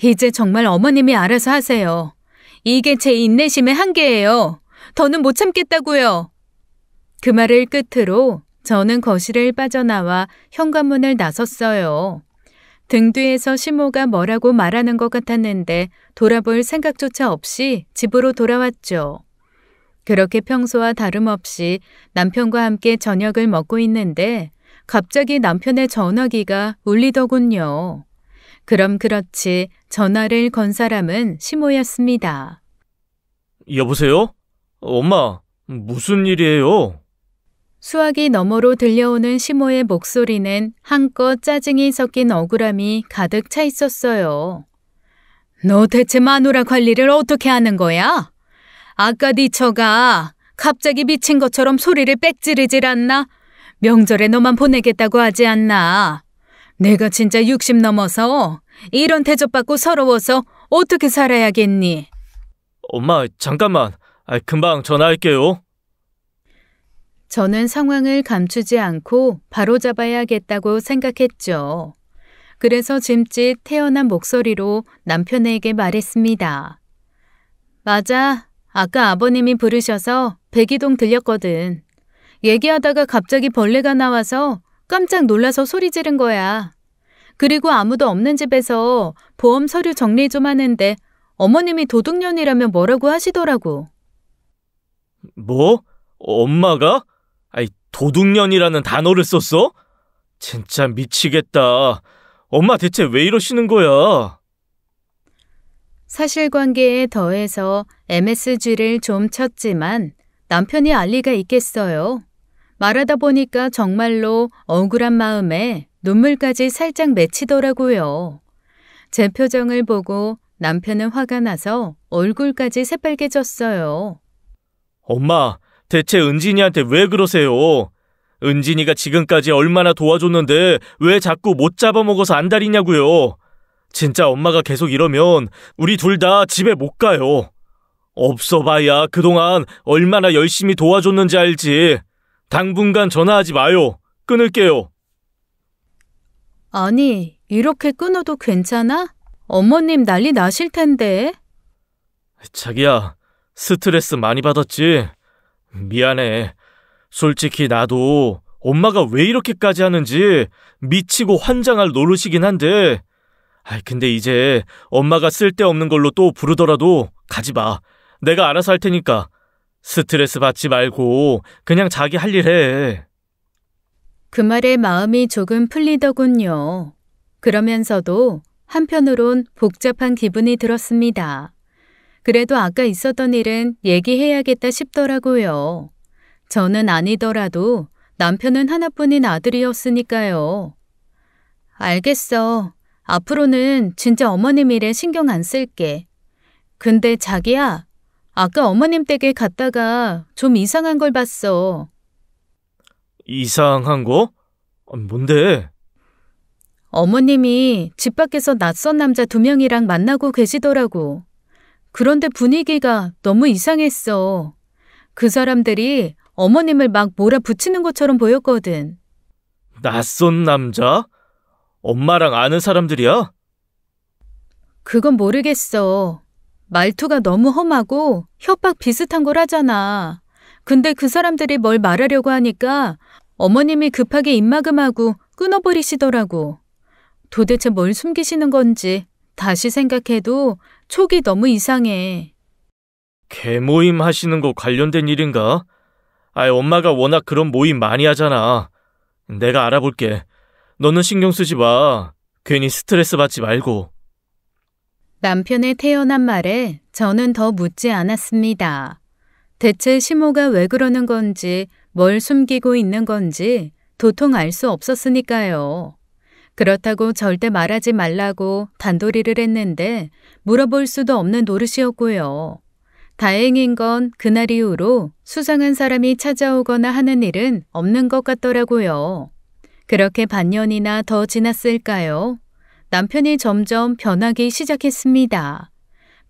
Speaker 1: 이제 정말 어머님이 알아서 하세요. 이게 제 인내심의 한계예요. 더는 못 참겠다고요. 그 말을 끝으로 저는 거실을 빠져나와 현관문을 나섰어요. 등 뒤에서 시모가 뭐라고 말하는 것 같았는데 돌아볼 생각조차 없이 집으로 돌아왔죠. 그렇게 평소와 다름없이 남편과 함께 저녁을 먹고 있는데 갑자기 남편의 전화기가 울리더군요. 그럼 그렇지 전화를 건 사람은 시모였습니다.
Speaker 2: 여보세요? 엄마, 무슨 일이에요?
Speaker 1: 수화기 너머로 들려오는 시모의 목소리는 한껏 짜증이 섞인 억울함이 가득 차 있었어요. 너 대체 마누라 관리를 어떻게 하는 거야? 아까 네 처가 갑자기 미친 것처럼 소리를 빽지르질 않나? 명절에 너만 보내겠다고 하지 않나? 내가 진짜 60 넘어서 이런 대접받고 서러워서 어떻게 살아야겠니?
Speaker 2: 엄마, 잠깐만. 금방 전화할게요.
Speaker 1: 저는 상황을 감추지 않고 바로잡아야겠다고 생각했죠. 그래서 짐짓 태연한 목소리로 남편에게 말했습니다. 맞아. 아까 아버님이 부르셔서 백이동 들렸거든. 얘기하다가 갑자기 벌레가 나와서 깜짝 놀라서 소리 지른 거야. 그리고 아무도 없는 집에서 보험 서류 정리 좀 하는데 어머님이 도둑년이라면 뭐라고 하시더라고.
Speaker 2: 뭐? 엄마가? 도둑년이라는 단어를 썼어? 진짜 미치겠다. 엄마 대체 왜 이러시는 거야?
Speaker 1: 사실관계에 더해서 MSG를 좀 쳤지만 남편이 알 리가 있겠어요. 말하다 보니까 정말로 억울한 마음에 눈물까지 살짝 맺히더라고요. 제 표정을 보고 남편은 화가 나서 얼굴까지 새빨개졌어요.
Speaker 2: 엄마, 대체 은진이한테 왜 그러세요? 은진이가 지금까지 얼마나 도와줬는데 왜 자꾸 못 잡아먹어서 안달이냐고요. 진짜 엄마가 계속 이러면 우리 둘 다 집에 못 가요. 없어봐야 그동안 얼마나 열심히 도와줬는지 알지. 당분간 전화하지 마요. 끊을게요.
Speaker 1: 아니, 이렇게 끊어도 괜찮아? 어머님 난리 나실 텐데.
Speaker 2: 자기야, 스트레스 많이 받았지? 미안해. 솔직히 나도 엄마가 왜 이렇게까지 하는지 미치고 환장할 노릇이긴 한데, 근데 이제 엄마가 쓸데없는 걸로 또 부르더라도 가지 마. 내가 알아서 할 테니까. 스트레스 받지 말고 그냥 자기 할 일 해.
Speaker 1: 그 말에 마음이 조금 풀리더군요. 그러면서도 한편으론 복잡한 기분이 들었습니다. 그래도 아까 있었던 일은 얘기해야겠다 싶더라고요. 저는 아니더라도 남편은 하나뿐인 아들이었으니까요. 알겠어. 앞으로는 진짜 어머님 일에 신경 안 쓸게. 근데 자기야, 아까 어머님 댁에 갔다가 좀 이상한 걸 봤어.
Speaker 2: 이상한 거? 뭔데?
Speaker 1: 어머님이 집 밖에서 낯선 남자 2명이랑 만나고 계시더라고. 그런데 분위기가 너무 이상했어. 그 사람들이 어머님을 막 몰아붙이는 것처럼 보였거든.
Speaker 2: 낯선 남자? 엄마랑 아는 사람들이야?
Speaker 1: 그건 모르겠어. 말투가 너무 험하고 협박 비슷한 걸 하잖아. 근데 그 사람들이 뭘 말하려고 하니까 어머님이 급하게 입막음하고 끊어버리시더라고. 도대체 뭘 숨기시는 건지 다시 생각해도 촉이 너무 이상해.
Speaker 2: 개모임 하시는 거 관련된 일인가? 엄마가 워낙 그런 모임 많이 하잖아. 내가 알아볼게. 너는 신경 쓰지 마. 괜히 스트레스 받지 말고.
Speaker 1: 남편의 태연한 말에 저는 더 묻지 않았습니다. 대체 시모가 왜 그러는 건지 뭘 숨기고 있는 건지 도통 알 수 없었으니까요. 그렇다고 절대 말하지 말라고 단도리를 했는데 물어볼 수도 없는 노릇이었고요. 다행인 건 그날 이후로 수상한 사람이 찾아오거나 하는 일은 없는 것 같더라고요. 그렇게 반년이나 더 지났을까요? 남편이 점점 변하기 시작했습니다.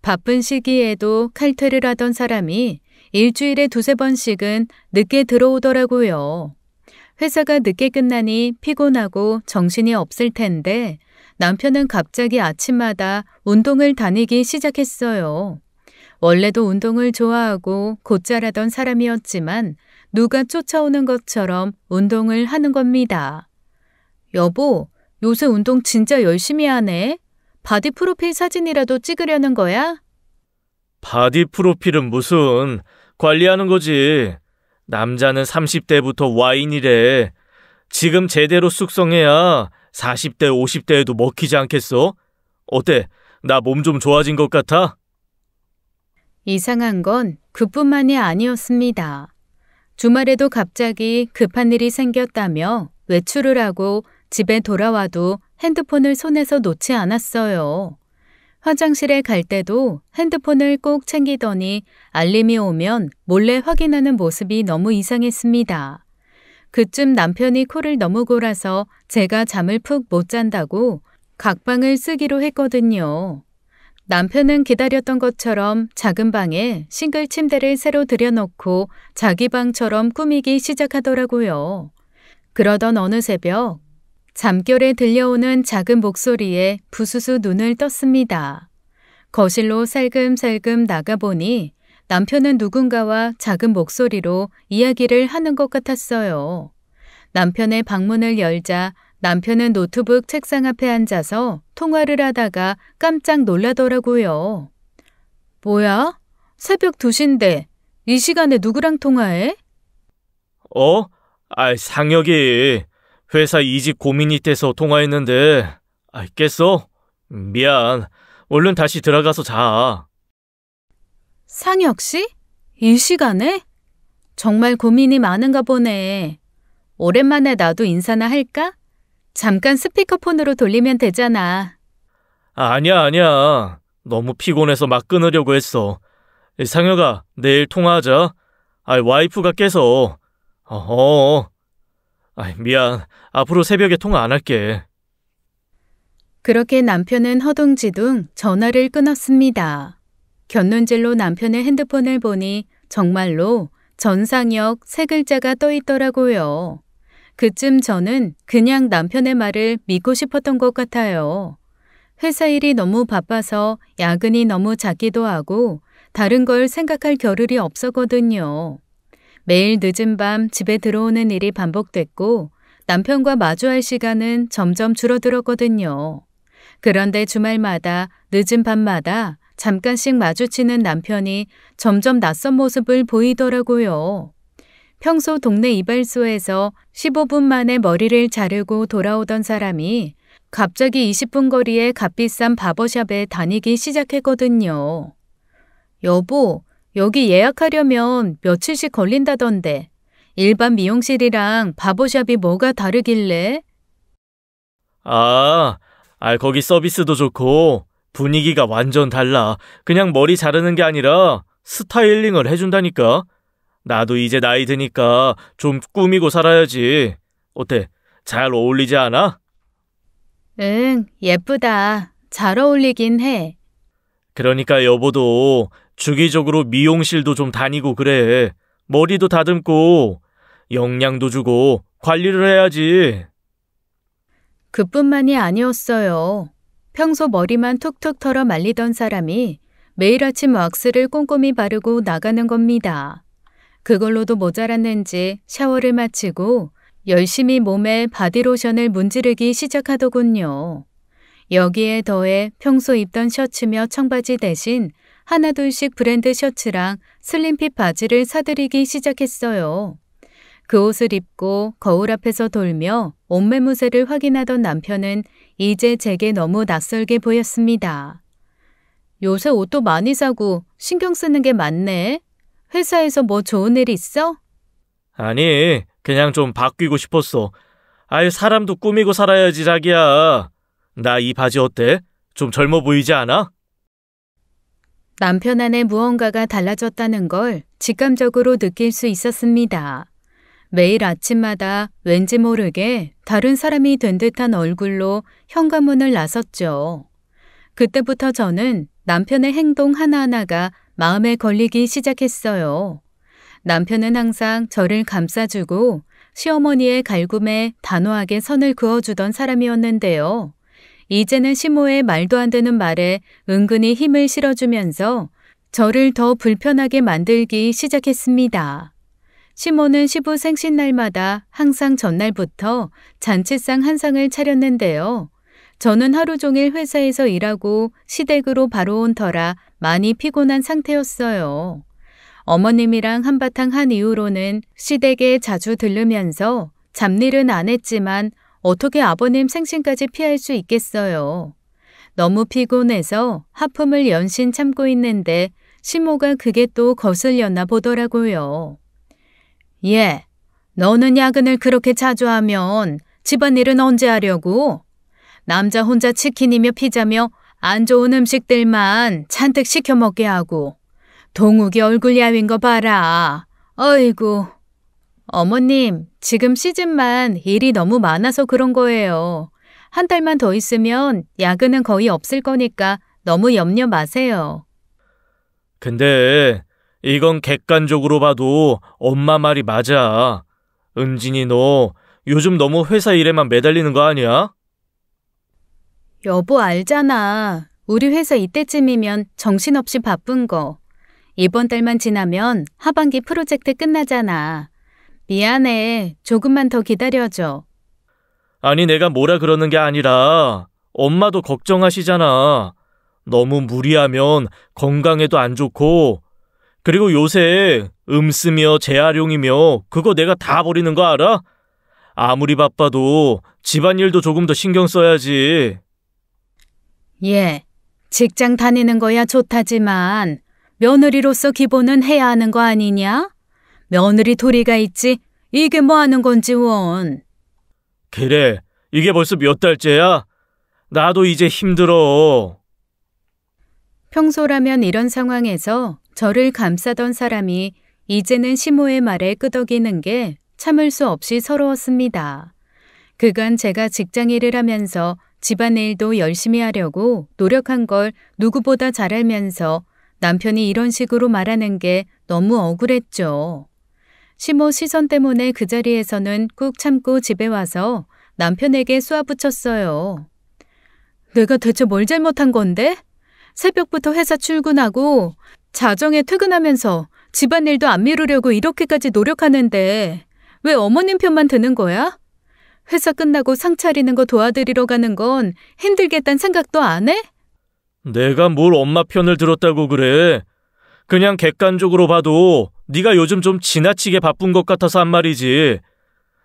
Speaker 1: 바쁜 시기에도 칼퇴를 하던 사람이 일주일에 2-3번씩은 늦게 들어오더라고요. 회사가 늦게 끝나니 피곤하고 정신이 없을 텐데 남편은 갑자기 아침마다 운동을 다니기 시작했어요. 원래도 운동을 좋아하고 곧잘하던 사람이었지만 누가 쫓아오는 것처럼 운동을 하는 겁니다. 여보, 요새 운동 진짜 열심히 하네. 바디 프로필 사진이라도 찍으려는 거야?
Speaker 2: 바디 프로필은 무슨, 관리하는 거지. 남자는 30대부터 와인이래. 지금 제대로 숙성해야 40대, 50대에도 먹히지 않겠어? 어때? 나 몸 좀 좋아진 것 같아?
Speaker 1: 이상한 건 그뿐만이 아니었습니다. 주말에도 갑자기 급한 일이 생겼다며 외출을 하고 집에 돌아와도 핸드폰을 손에서 놓지 않았어요. 화장실에 갈 때도 핸드폰을 꼭 챙기더니 알림이 오면 몰래 확인하는 모습이 너무 이상했습니다. 그쯤 남편이 코를 너무 골아서 제가 잠을 푹 못 잔다고 각방을 쓰기로 했거든요. 남편은 기다렸던 것처럼 작은 방에 싱글 침대를 새로 들여놓고 자기 방처럼 꾸미기 시작하더라고요. 그러던 어느 새벽 잠결에 들려오는 작은 목소리에 부스스 눈을 떴습니다. 거실로 살금살금 나가보니 남편은 누군가와 작은 목소리로 이야기를 하는 것 같았어요. 남편의 방문을 열자 남편은 노트북 책상 앞에 앉아서 통화를 하다가 깜짝 놀라더라고요. 뭐야? 새벽 2시인데 이 시간에 누구랑 통화해?
Speaker 2: 상혁이. 회사 이직 고민이 돼서 통화했는데 깼어? 미안. 얼른 다시 들어가서 자.
Speaker 1: 상혁 씨? 이 시간에? 정말 고민이 많은가 보네. 오랜만에 나도 인사나 할까? 잠깐 스피커폰으로 돌리면 되잖아.
Speaker 2: 아니야. 너무 피곤해서 막 끊으려고 했어. 상혁아, 내일 통화하자. 와이프가 깨서. 미안. 앞으로 새벽에 통화 안 할게.
Speaker 1: 그렇게 남편은 허둥지둥 전화를 끊었습니다. 곁눈질로 남편의 핸드폰을 보니 정말로 전상혁 세 글자가 떠 있더라고요. 그쯤 저는 그냥 남편의 말을 믿고 싶었던 것 같아요. 회사 일이 너무 바빠서 야근이 너무 잦기도 하고 다른 걸 생각할 겨를이 없었거든요. 매일 늦은 밤 집에 들어오는 일이 반복됐고 남편과 마주할 시간은 점점 줄어들었거든요. 그런데 주말마다 늦은 밤마다 잠깐씩 마주치는 남편이 점점 낯선 모습을 보이더라고요. 평소 동네 이발소에서 15분 만에 머리를 자르고 돌아오던 사람이 갑자기 20분 거리의 값비싼 바버샵에 다니기 시작했거든요. 여보, 여기 예약하려면 며칠씩 걸린다던데 일반 미용실이랑 바버샵이 뭐가 다르길래?
Speaker 2: 거기 서비스도 좋고 분위기가 완전 달라. 그냥 머리 자르는 게 아니라 스타일링을 해준다니까. 나도 이제 나이 드니까 좀 꾸미고 살아야지. 어때? 잘 어울리지 않아?
Speaker 1: 응, 예쁘다. 잘 어울리긴 해.
Speaker 2: 그러니까 여보도 주기적으로 미용실도 좀 다니고 그래. 머리도 다듬고 영양도 주고 관리를 해야지.
Speaker 1: 그뿐만이 아니었어요. 평소 머리만 툭툭 털어 말리던 사람이 매일 아침 왁스를 꼼꼼히 바르고 나가는 겁니다. 그걸로도 모자랐는지 샤워를 마치고 열심히 몸에 바디로션을 문지르기 시작하더군요. 여기에 더해 평소 입던 셔츠며 청바지 대신 하나둘씩 브랜드 셔츠랑 슬림핏 바지를 사들이기 시작했어요. 그 옷을 입고 거울 앞에서 돌며 옷매무새를 확인하던 남편은 이제 제게 너무 낯설게 보였습니다. 요새 옷도 많이 사고 신경 쓰는 게 많네. 회사에서 뭐 좋은 일 있어?
Speaker 2: 아니, 그냥 좀 바뀌고 싶었어. 사람도 꾸미고 살아야지, 자기야. 나 이 바지 어때? 좀 젊어 보이지 않아?
Speaker 1: 남편 안에 무언가가 달라졌다는 걸 직감적으로 느낄 수 있었습니다. 매일 아침마다 왠지 모르게 다른 사람이 된 듯한 얼굴로 현관문을 나섰죠. 그때부터 저는 남편의 행동 하나하나가 마음에 걸리기 시작했어요. 남편은 항상 저를 감싸주고 시어머니의 갈굼에 단호하게 선을 그어주던 사람이었는데요. 이제는 시모의 말도 안 되는 말에 은근히 힘을 실어주면서 저를 더 불편하게 만들기 시작했습니다. 시모는 시부 생신날마다 항상 전날부터 잔치상 한 상을 차렸는데요. 저는 하루 종일 회사에서 일하고 시댁으로 바로 온 터라 많이 피곤한 상태였어요. 어머님이랑 한바탕 한 이후로는 시댁에 자주 들르면서 잡일은 안 했지만 어떻게 아버님 생신까지 피할 수 있겠어요. 너무 피곤해서 하품을 연신 참고 있는데 시모가 그게 또 거슬렸나 보더라고요. 예, 너는 야근을 그렇게 자주 하면 집안일은 언제 하려고? 남자 혼자 치킨이며 피자며 안 좋은 음식들만 잔뜩 시켜 먹게 하고 동욱이 얼굴 야윈 거 봐라. 어이구. 어머님, 지금 시즌만 일이 너무 많아서 그런 거예요. 한 달만 더 있으면 야근은 거의 없을 거니까 너무 염려 마세요.
Speaker 2: 근데 이건 객관적으로 봐도 엄마 말이 맞아. 은진이 너 요즘 너무 회사 일에만 매달리는 거 아니야?
Speaker 1: 여보 알잖아. 우리 회사 이때쯤이면 정신없이 바쁜 거. 이번 달만 지나면 하반기 프로젝트 끝나잖아. 미안해. 조금만 더 기다려줘.
Speaker 2: 아니 내가 뭐라 그러는 게 아니라 엄마도 걱정하시잖아. 너무 무리하면 건강에도 안 좋고 그리고 요새 음쓰며 재활용이며 그거 내가 다 버리는 거 알아? 아무리 바빠도 집안일도 조금 더 신경 써야지.
Speaker 1: 예, 직장 다니는 거야 좋다지만 며느리로서 기본은 해야 하는 거 아니냐? 며느리 도리가 있지 이게 뭐 하는 건지 원.
Speaker 2: 그래, 이게 벌써 몇 달째야? 나도 이제 힘들어.
Speaker 1: 평소라면 이런 상황에서 저를 감싸던 사람이 이제는 시모의 말에 끄덕이는 게 참을 수 없이 서러웠습니다. 그간 제가 직장일을 하면서 집안일도 열심히 하려고 노력한 걸 누구보다 잘 알면서 남편이 이런 식으로 말하는 게 너무 억울했죠. 시모 시선 때문에 그 자리에서는 꾹 참고 집에 와서 남편에게 쏘아붙였어요. 내가 대체 뭘 잘못한 건데? 새벽부터 회사 출근하고 자정에 퇴근하면서 집안일도 안 미루려고 이렇게까지 노력하는데 왜 어머님 편만 드는 거야? 회사 끝나고 상 차리는 거 도와드리러 가는 건 힘들겠다는 생각도 안 해?
Speaker 2: 내가 뭘 엄마 편을 들었다고 그래. 그냥 객관적으로 봐도 네가 요즘 좀 지나치게 바쁜 것 같아서 한 말이지.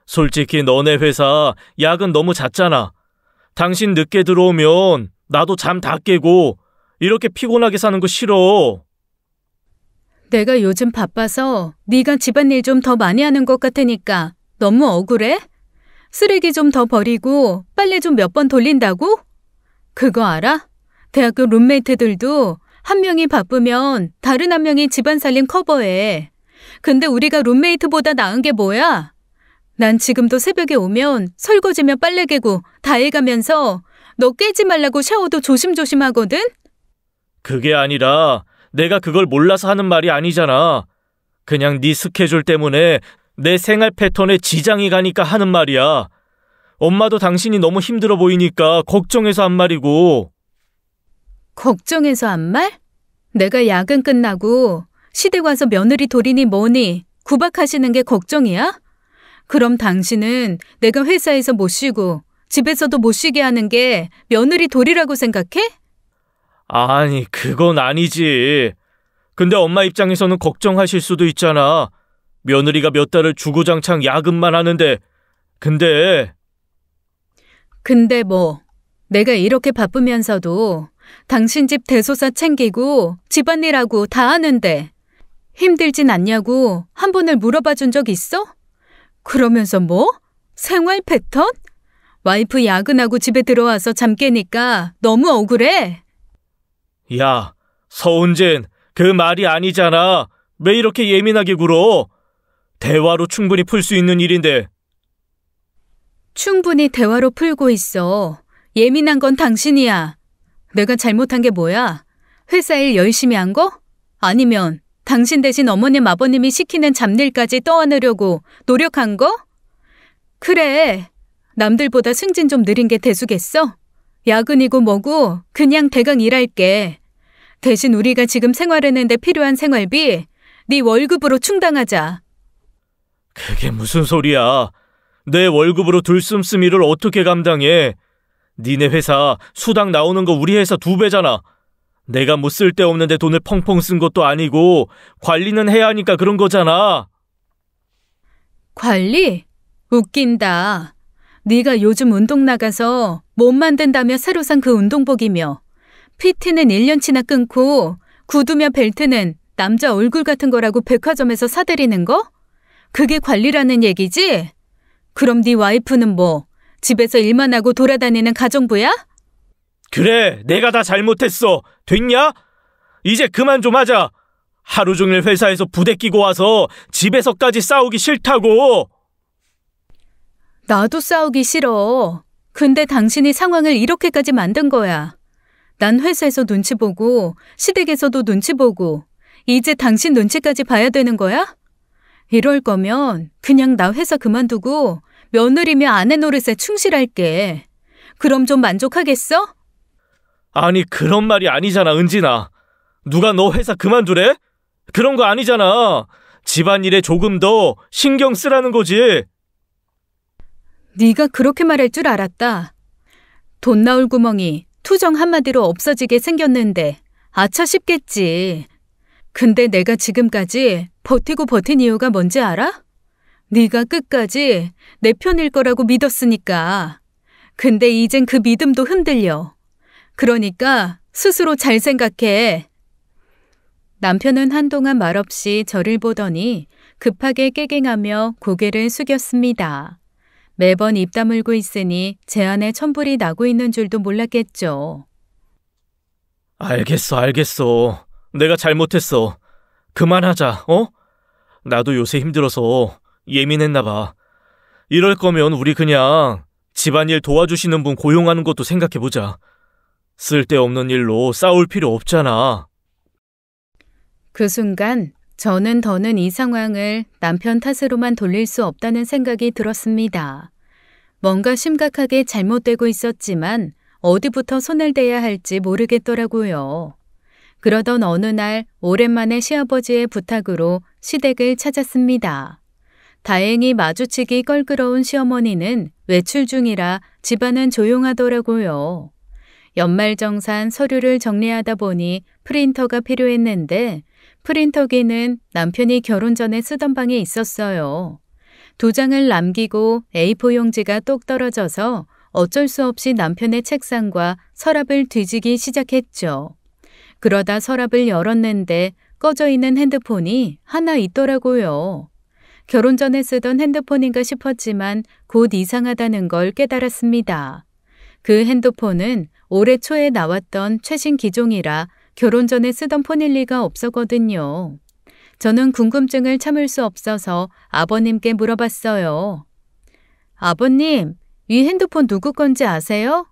Speaker 2: 솔직히 너네 회사 야근 너무 잦잖아. 당신 늦게 들어오면 나도 잠 다 깨고 이렇게 피곤하게 사는 거 싫어.
Speaker 1: 내가 요즘 바빠서 네가 집안일 좀 더 많이 하는 것 같으니까 너무 억울해? 쓰레기 좀 더 버리고 빨래 좀 몇 번 돌린다고? 그거 알아? 대학교 룸메이트들도 한 명이 바쁘면 다른 한 명이 집안 살림 커버해. 근데 우리가 룸메이트보다 나은 게 뭐야? 난 지금도 새벽에 오면 설거지며 빨래 개고 다 해가면서 너 깨지 말라고 샤워도 조심조심 하거든?
Speaker 2: 그게 아니라 내가 그걸 몰라서 하는 말이 아니잖아. 그냥 네 스케줄 때문에 내 생활 패턴에 지장이 가니까 하는 말이야. 엄마도 당신이 너무 힘들어 보이니까 걱정해서 한 말이고.
Speaker 1: 걱정해서 한 말? 내가 야근 끝나고 시댁 와서 며느리 돌이니 뭐니 구박하시는 게 걱정이야? 그럼 당신은 내가 회사에서 못 쉬고 집에서도 못 쉬게 하는 게 며느리 돌이라고 생각해?
Speaker 2: 아니, 그건 아니지. 근데 엄마 입장에서는 걱정하실 수도 있잖아. 며느리가 몇 달을 주구장창 야근만 하는데. 근데
Speaker 1: 뭐 내가 이렇게 바쁘면서도 당신 집 대소사 챙기고 집안일하고 다 하는데 힘들진 않냐고 한 번을 물어봐 준 적 있어? 그러면서 뭐? 생활 패턴? 와이프 야근하고 집에 들어와서 잠 깨니까 너무 억울해.
Speaker 2: 야, 서은진, 그 말이 아니잖아. 왜 이렇게 예민하게 굴어? 대화로 충분히 풀 수 있는 일인데.
Speaker 1: 충분히 대화로 풀고 있어. 예민한 건 당신이야. 내가 잘못한 게 뭐야? 회사 일 열심히 한 거? 아니면 당신 대신 어머님 아버님이 시키는 잡일까지 떠안으려고 노력한 거? 그래. 남들보다 승진 좀 느린 게 대수겠어? 야근이고 뭐고 그냥 대강 일할게. 대신 우리가 지금 생활하는데 필요한 생활비 네 월급으로 충당하자.
Speaker 2: 그게 무슨 소리야. 내 월급으로 들숨쓰미를 어떻게 감당해. 니네 회사 수당 나오는 거 우리 회사 2배잖아. 내가 뭐 쓸데없는데 돈을 펑펑 쓴 것도 아니고 관리는 해야 하니까 그런 거잖아.
Speaker 1: 관리? 웃긴다. 네가 요즘 운동 나가서 몸 만든다며 새로 산 그 운동복이며 PT는 1년치나 끊고 구두며 벨트는 남자 얼굴 같은 거라고 백화점에서 사들이는 거? 그게 관리라는 얘기지? 그럼 네 와이프는 뭐 집에서 일만 하고 돌아다니는 가정부야?
Speaker 2: 그래, 내가 다 잘못했어. 됐냐? 이제 그만 좀 하자. 하루 종일 회사에서 부대 끼고 와서 집에서까지 싸우기 싫다고.
Speaker 1: 나도 싸우기 싫어. 근데 당신이 상황을 이렇게까지 만든 거야. 난 회사에서 눈치 보고 시댁에서도 눈치 보고 이제 당신 눈치까지 봐야 되는 거야? 이럴 거면 그냥 나 회사 그만두고 며느리며 아내 노릇에 충실할게. 그럼 좀 만족하겠어?
Speaker 2: 아니, 그런 말이 아니잖아, 은진아. 누가 너 회사 그만두래? 그런 거 아니잖아. 집안일에 조금 더 신경 쓰라는 거지.
Speaker 1: 네가 그렇게 말할 줄 알았다. 돈 나올 구멍이 투정 한마디로 없어지게 생겼는데 아차 싶겠지. 근데 내가 지금까지 버티고 버틴 이유가 뭔지 알아? 네가 끝까지 내 편일 거라고 믿었으니까. 근데 이젠 그 믿음도 흔들려. 그러니까 스스로 잘 생각해. 남편은 한동안 말없이 저를 보더니 급하게 깨갱하며 고개를 숙였습니다. 매번 입 다물고 있으니 제 안에 천불이 나고 있는 줄도 몰랐겠죠.
Speaker 2: 알겠어. 내가 잘못했어. 그만하자, 어? 나도 요새 힘들어서 예민했나 봐. 이럴 거면 우리 그냥 집안일 도와주시는 분 고용하는 것도 생각해보자. 쓸데없는 일로 싸울 필요 없잖아.
Speaker 1: 그 순간 저는 더는 이 상황을 남편 탓으로만 돌릴 수 없다는 생각이 들었습니다. 뭔가 심각하게 잘못되고 있었지만 어디부터 손을 대야 할지 모르겠더라고요. 그러던 어느 날 오랜만에 시아버지의 부탁으로 시댁을 찾았습니다. 다행히 마주치기 껄끄러운 시어머니는 외출 중이라 집안은 조용하더라고요. 연말정산 서류를 정리하다 보니 프린터가 필요했는데 프린터기는 남편이 결혼 전에 쓰던 방에 있었어요. 2장을 남기고 A4 용지가 똑 떨어져서 어쩔 수 없이 남편의 책상과 서랍을 뒤지기 시작했죠. 그러다 서랍을 열었는데 꺼져 있는 핸드폰이 하나 있더라고요. 결혼 전에 쓰던 핸드폰인가 싶었지만 곧 이상하다는 걸 깨달았습니다. 그 핸드폰은 올해 초에 나왔던 최신 기종이라 결혼 전에 쓰던 폰일 리가 없었거든요. 저는 궁금증을 참을 수 없어서 아버님께 물어봤어요. 아버님, 이 핸드폰 누구 건지 아세요?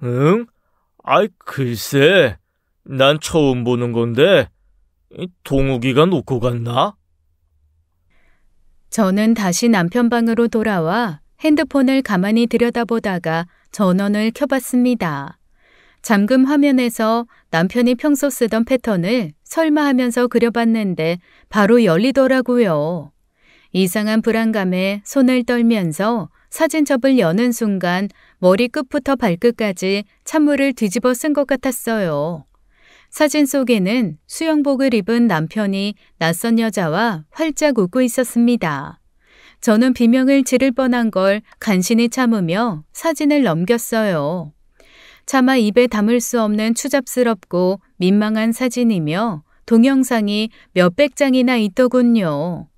Speaker 2: 응? 아이, 글쎄. 난 처음 보는 건데, 동욱이가 놓고 갔나?
Speaker 1: 저는 다시 남편 방으로 돌아와 핸드폰을 가만히 들여다보다가 전원을 켜봤습니다. 잠금 화면에서 남편이 평소 쓰던 패턴을 설마 하면서 그려봤는데 바로 열리더라고요. 이상한 불안감에 손을 떨면서 사진첩을 여는 순간 머리 끝부터 발끝까지 찬물을 뒤집어 쓴 것 같았어요. 사진 속에는 수영복을 입은 남편이 낯선 여자와 활짝 웃고 있었습니다. 저는 비명을 지를 뻔한 걸 간신히 참으며 사진을 넘겼어요. 차마 입에 담을 수 없는 추잡스럽고 민망한 사진이며 동영상이 몇백 장이나 있더군요.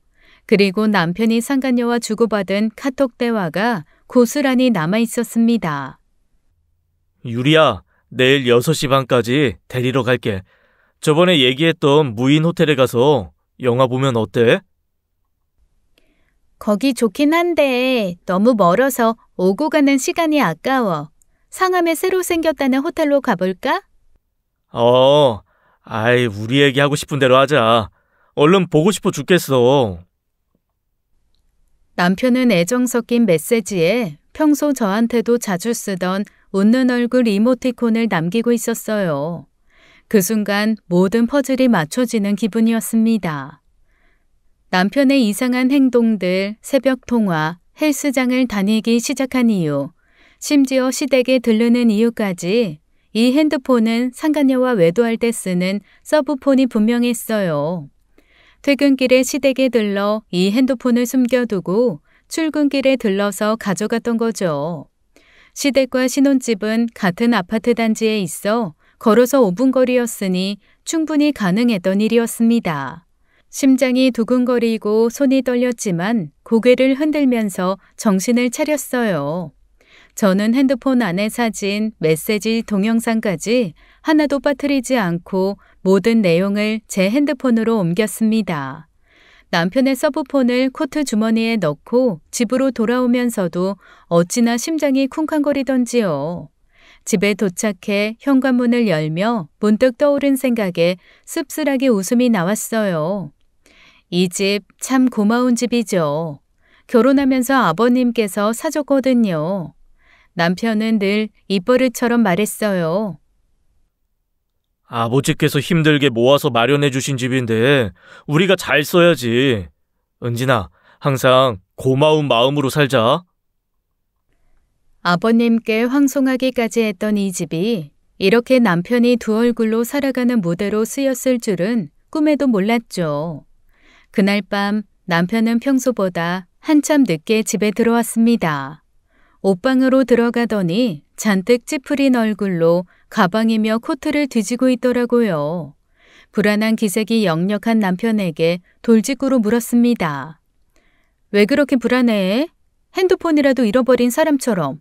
Speaker 1: 그리고 남편이 상간녀와 주고받은 카톡 대화가 고스란히 남아 있었습니다.
Speaker 2: 유리야, 내일 6시 반까지 데리러 갈게. 저번에 얘기했던 무인 호텔에 가서 영화 보면 어때?
Speaker 1: 거기 좋긴 한데 너무 멀어서 오고 가는 시간이 아까워. 상암에 새로 생겼다는 호텔로 가볼까?
Speaker 2: 아이, 우리 얘기 하고 싶은 대로 하자. 얼른 보고 싶어 죽겠어.
Speaker 1: 남편은 애정 섞인 메시지에 평소 저한테도 자주 쓰던 웃는 얼굴 이모티콘을 남기고 있었어요. 그 순간 모든 퍼즐이 맞춰지는 기분이었습니다. 남편의 이상한 행동들, 새벽 통화, 헬스장을 다니기 시작한 이유, 심지어 시댁에 들르는 이유까지 이 핸드폰은 상간녀와 외도할 때 쓰는 서브폰이 분명했어요. 퇴근길에 시댁에 들러 이 핸드폰을 숨겨두고 출근길에 들러서 가져갔던 거죠. 시댁과 신혼집은 같은 아파트 단지에 있어 걸어서 5분 거리였으니 충분히 가능했던 일이었습니다. 심장이 두근거리고 손이 떨렸지만 고개를 흔들면서 정신을 차렸어요. 저는 핸드폰 안에 사진, 메시지, 동영상까지 하나도 빠뜨리지 않고 모든 내용을 제 핸드폰으로 옮겼습니다. 남편의 서브폰을 코트 주머니에 넣고 집으로 돌아오면서도 어찌나 심장이 쿵쾅거리던지요. 집에 도착해 현관문을 열며 문득 떠오른 생각에 씁쓸하게 웃음이 나왔어요. 이 집 참 고마운 집이죠. 결혼하면서 아버님께서 사줬거든요. 남편은 늘 입버릇처럼 말했어요.
Speaker 2: 아버지께서 힘들게 모아서 마련해 주신 집인데 우리가 잘 써야지. 은진아, 항상 고마운 마음으로 살자.
Speaker 1: 아버님께 황송하기까지 했던 이 집이 이렇게 남편이 두 얼굴로 살아가는 무대로 쓰였을 줄은 꿈에도 몰랐죠. 그날 밤 남편은 평소보다 한참 늦게 집에 들어왔습니다. 옷방으로 들어가더니 잔뜩 찌푸린 얼굴로 가방이며 코트를 뒤지고 있더라고요. 불안한 기색이 역력한 남편에게 돌직구로 물었습니다. 왜 그렇게 불안해? 핸드폰이라도 잃어버린 사람처럼.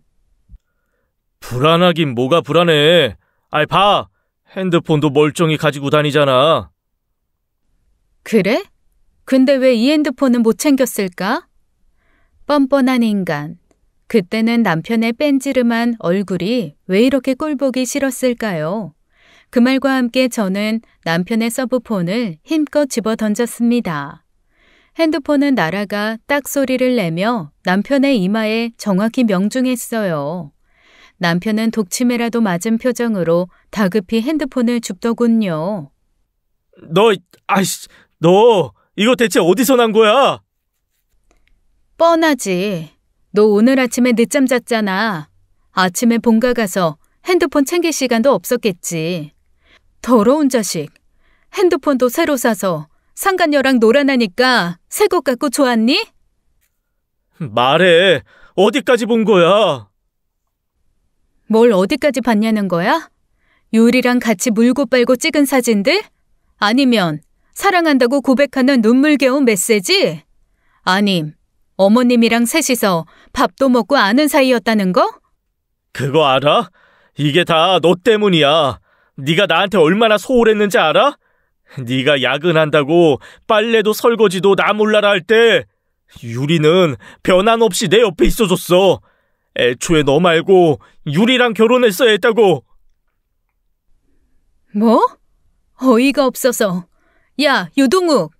Speaker 2: 불안하긴 뭐가 불안해. 아이, 봐. 핸드폰도 멀쩡히 가지고 다니잖아.
Speaker 1: 그래? 근데 왜 이 핸드폰은 못 챙겼을까? 뻔뻔한 인간. 그때는 남편의 뺀지름한 얼굴이 왜 이렇게 꼴보기 싫었을까요? 그 말과 함께 저는 남편의 서브폰을 힘껏 집어 던졌습니다. 핸드폰은 날아가 딱 소리를 내며 남편의 이마에 정확히 명중했어요. 남편은 독침에라도 맞은 표정으로 다급히 핸드폰을 줍더군요.
Speaker 2: 너 이거 대체 어디서 난 거야?
Speaker 1: 뻔하지. 너 오늘 아침에 늦잠 잤잖아. 아침에 본가 가서 핸드폰 챙길 시간도 없었겠지. 더러운 자식. 핸드폰도 새로 사서 상간녀랑 놀아나니까 새 것 같고 좋았니?
Speaker 2: 말해. 어디까지 본 거야?
Speaker 1: 뭘 어디까지 봤냐는 거야? 유리랑 같이 물고 빨고 찍은 사진들? 아니면 사랑한다고 고백하는 눈물겨운 메시지? 아님 어머님이랑 셋이서 밥도 먹고 아는 사이였다는 거?
Speaker 2: 그거 알아? 이게 다 너 때문이야. 네가 나한테 얼마나 소홀했는지 알아? 네가 야근한다고 빨래도 설거지도 나 몰라라 할 때 유리는 변함 없이 내 옆에 있어줬어. 애초에 너 말고 유리랑 결혼했어야 했다고.
Speaker 1: 뭐? 어이가 없어서. 야, 유동욱.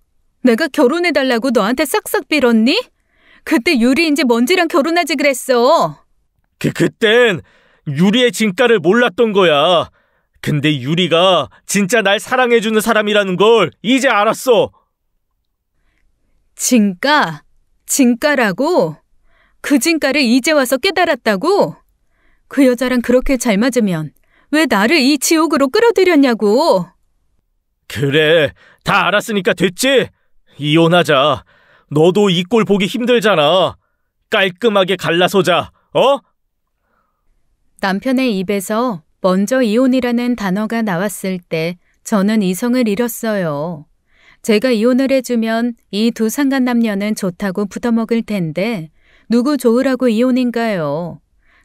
Speaker 1: 내가 결혼해달라고 너한테 싹싹 빌었니? 그때 유리인지 뭔지랑 결혼하지 그랬어.
Speaker 2: 그땐 유리의 진가를 몰랐던 거야. 근데 유리가 진짜 날 사랑해주는 사람이라는 걸 이제 알았어.
Speaker 1: 진가? 진가라고? 그 진가를 이제 와서 깨달았다고? 그 여자랑 그렇게 잘 맞으면 왜 나를 이 지옥으로 끌어들였냐고.
Speaker 2: 그래, 다 알았으니까 됐지? 이혼하자. 너도 이 꼴 보기 힘들잖아. 깔끔하게 갈라서자, 어?
Speaker 1: 남편의 입에서 먼저 이혼이라는 단어가 나왔을 때 저는 이성을 잃었어요. 제가 이혼을 해주면 이 두 상간남녀는 좋다고 부더먹을 텐데 누구 좋으라고 이혼인가요?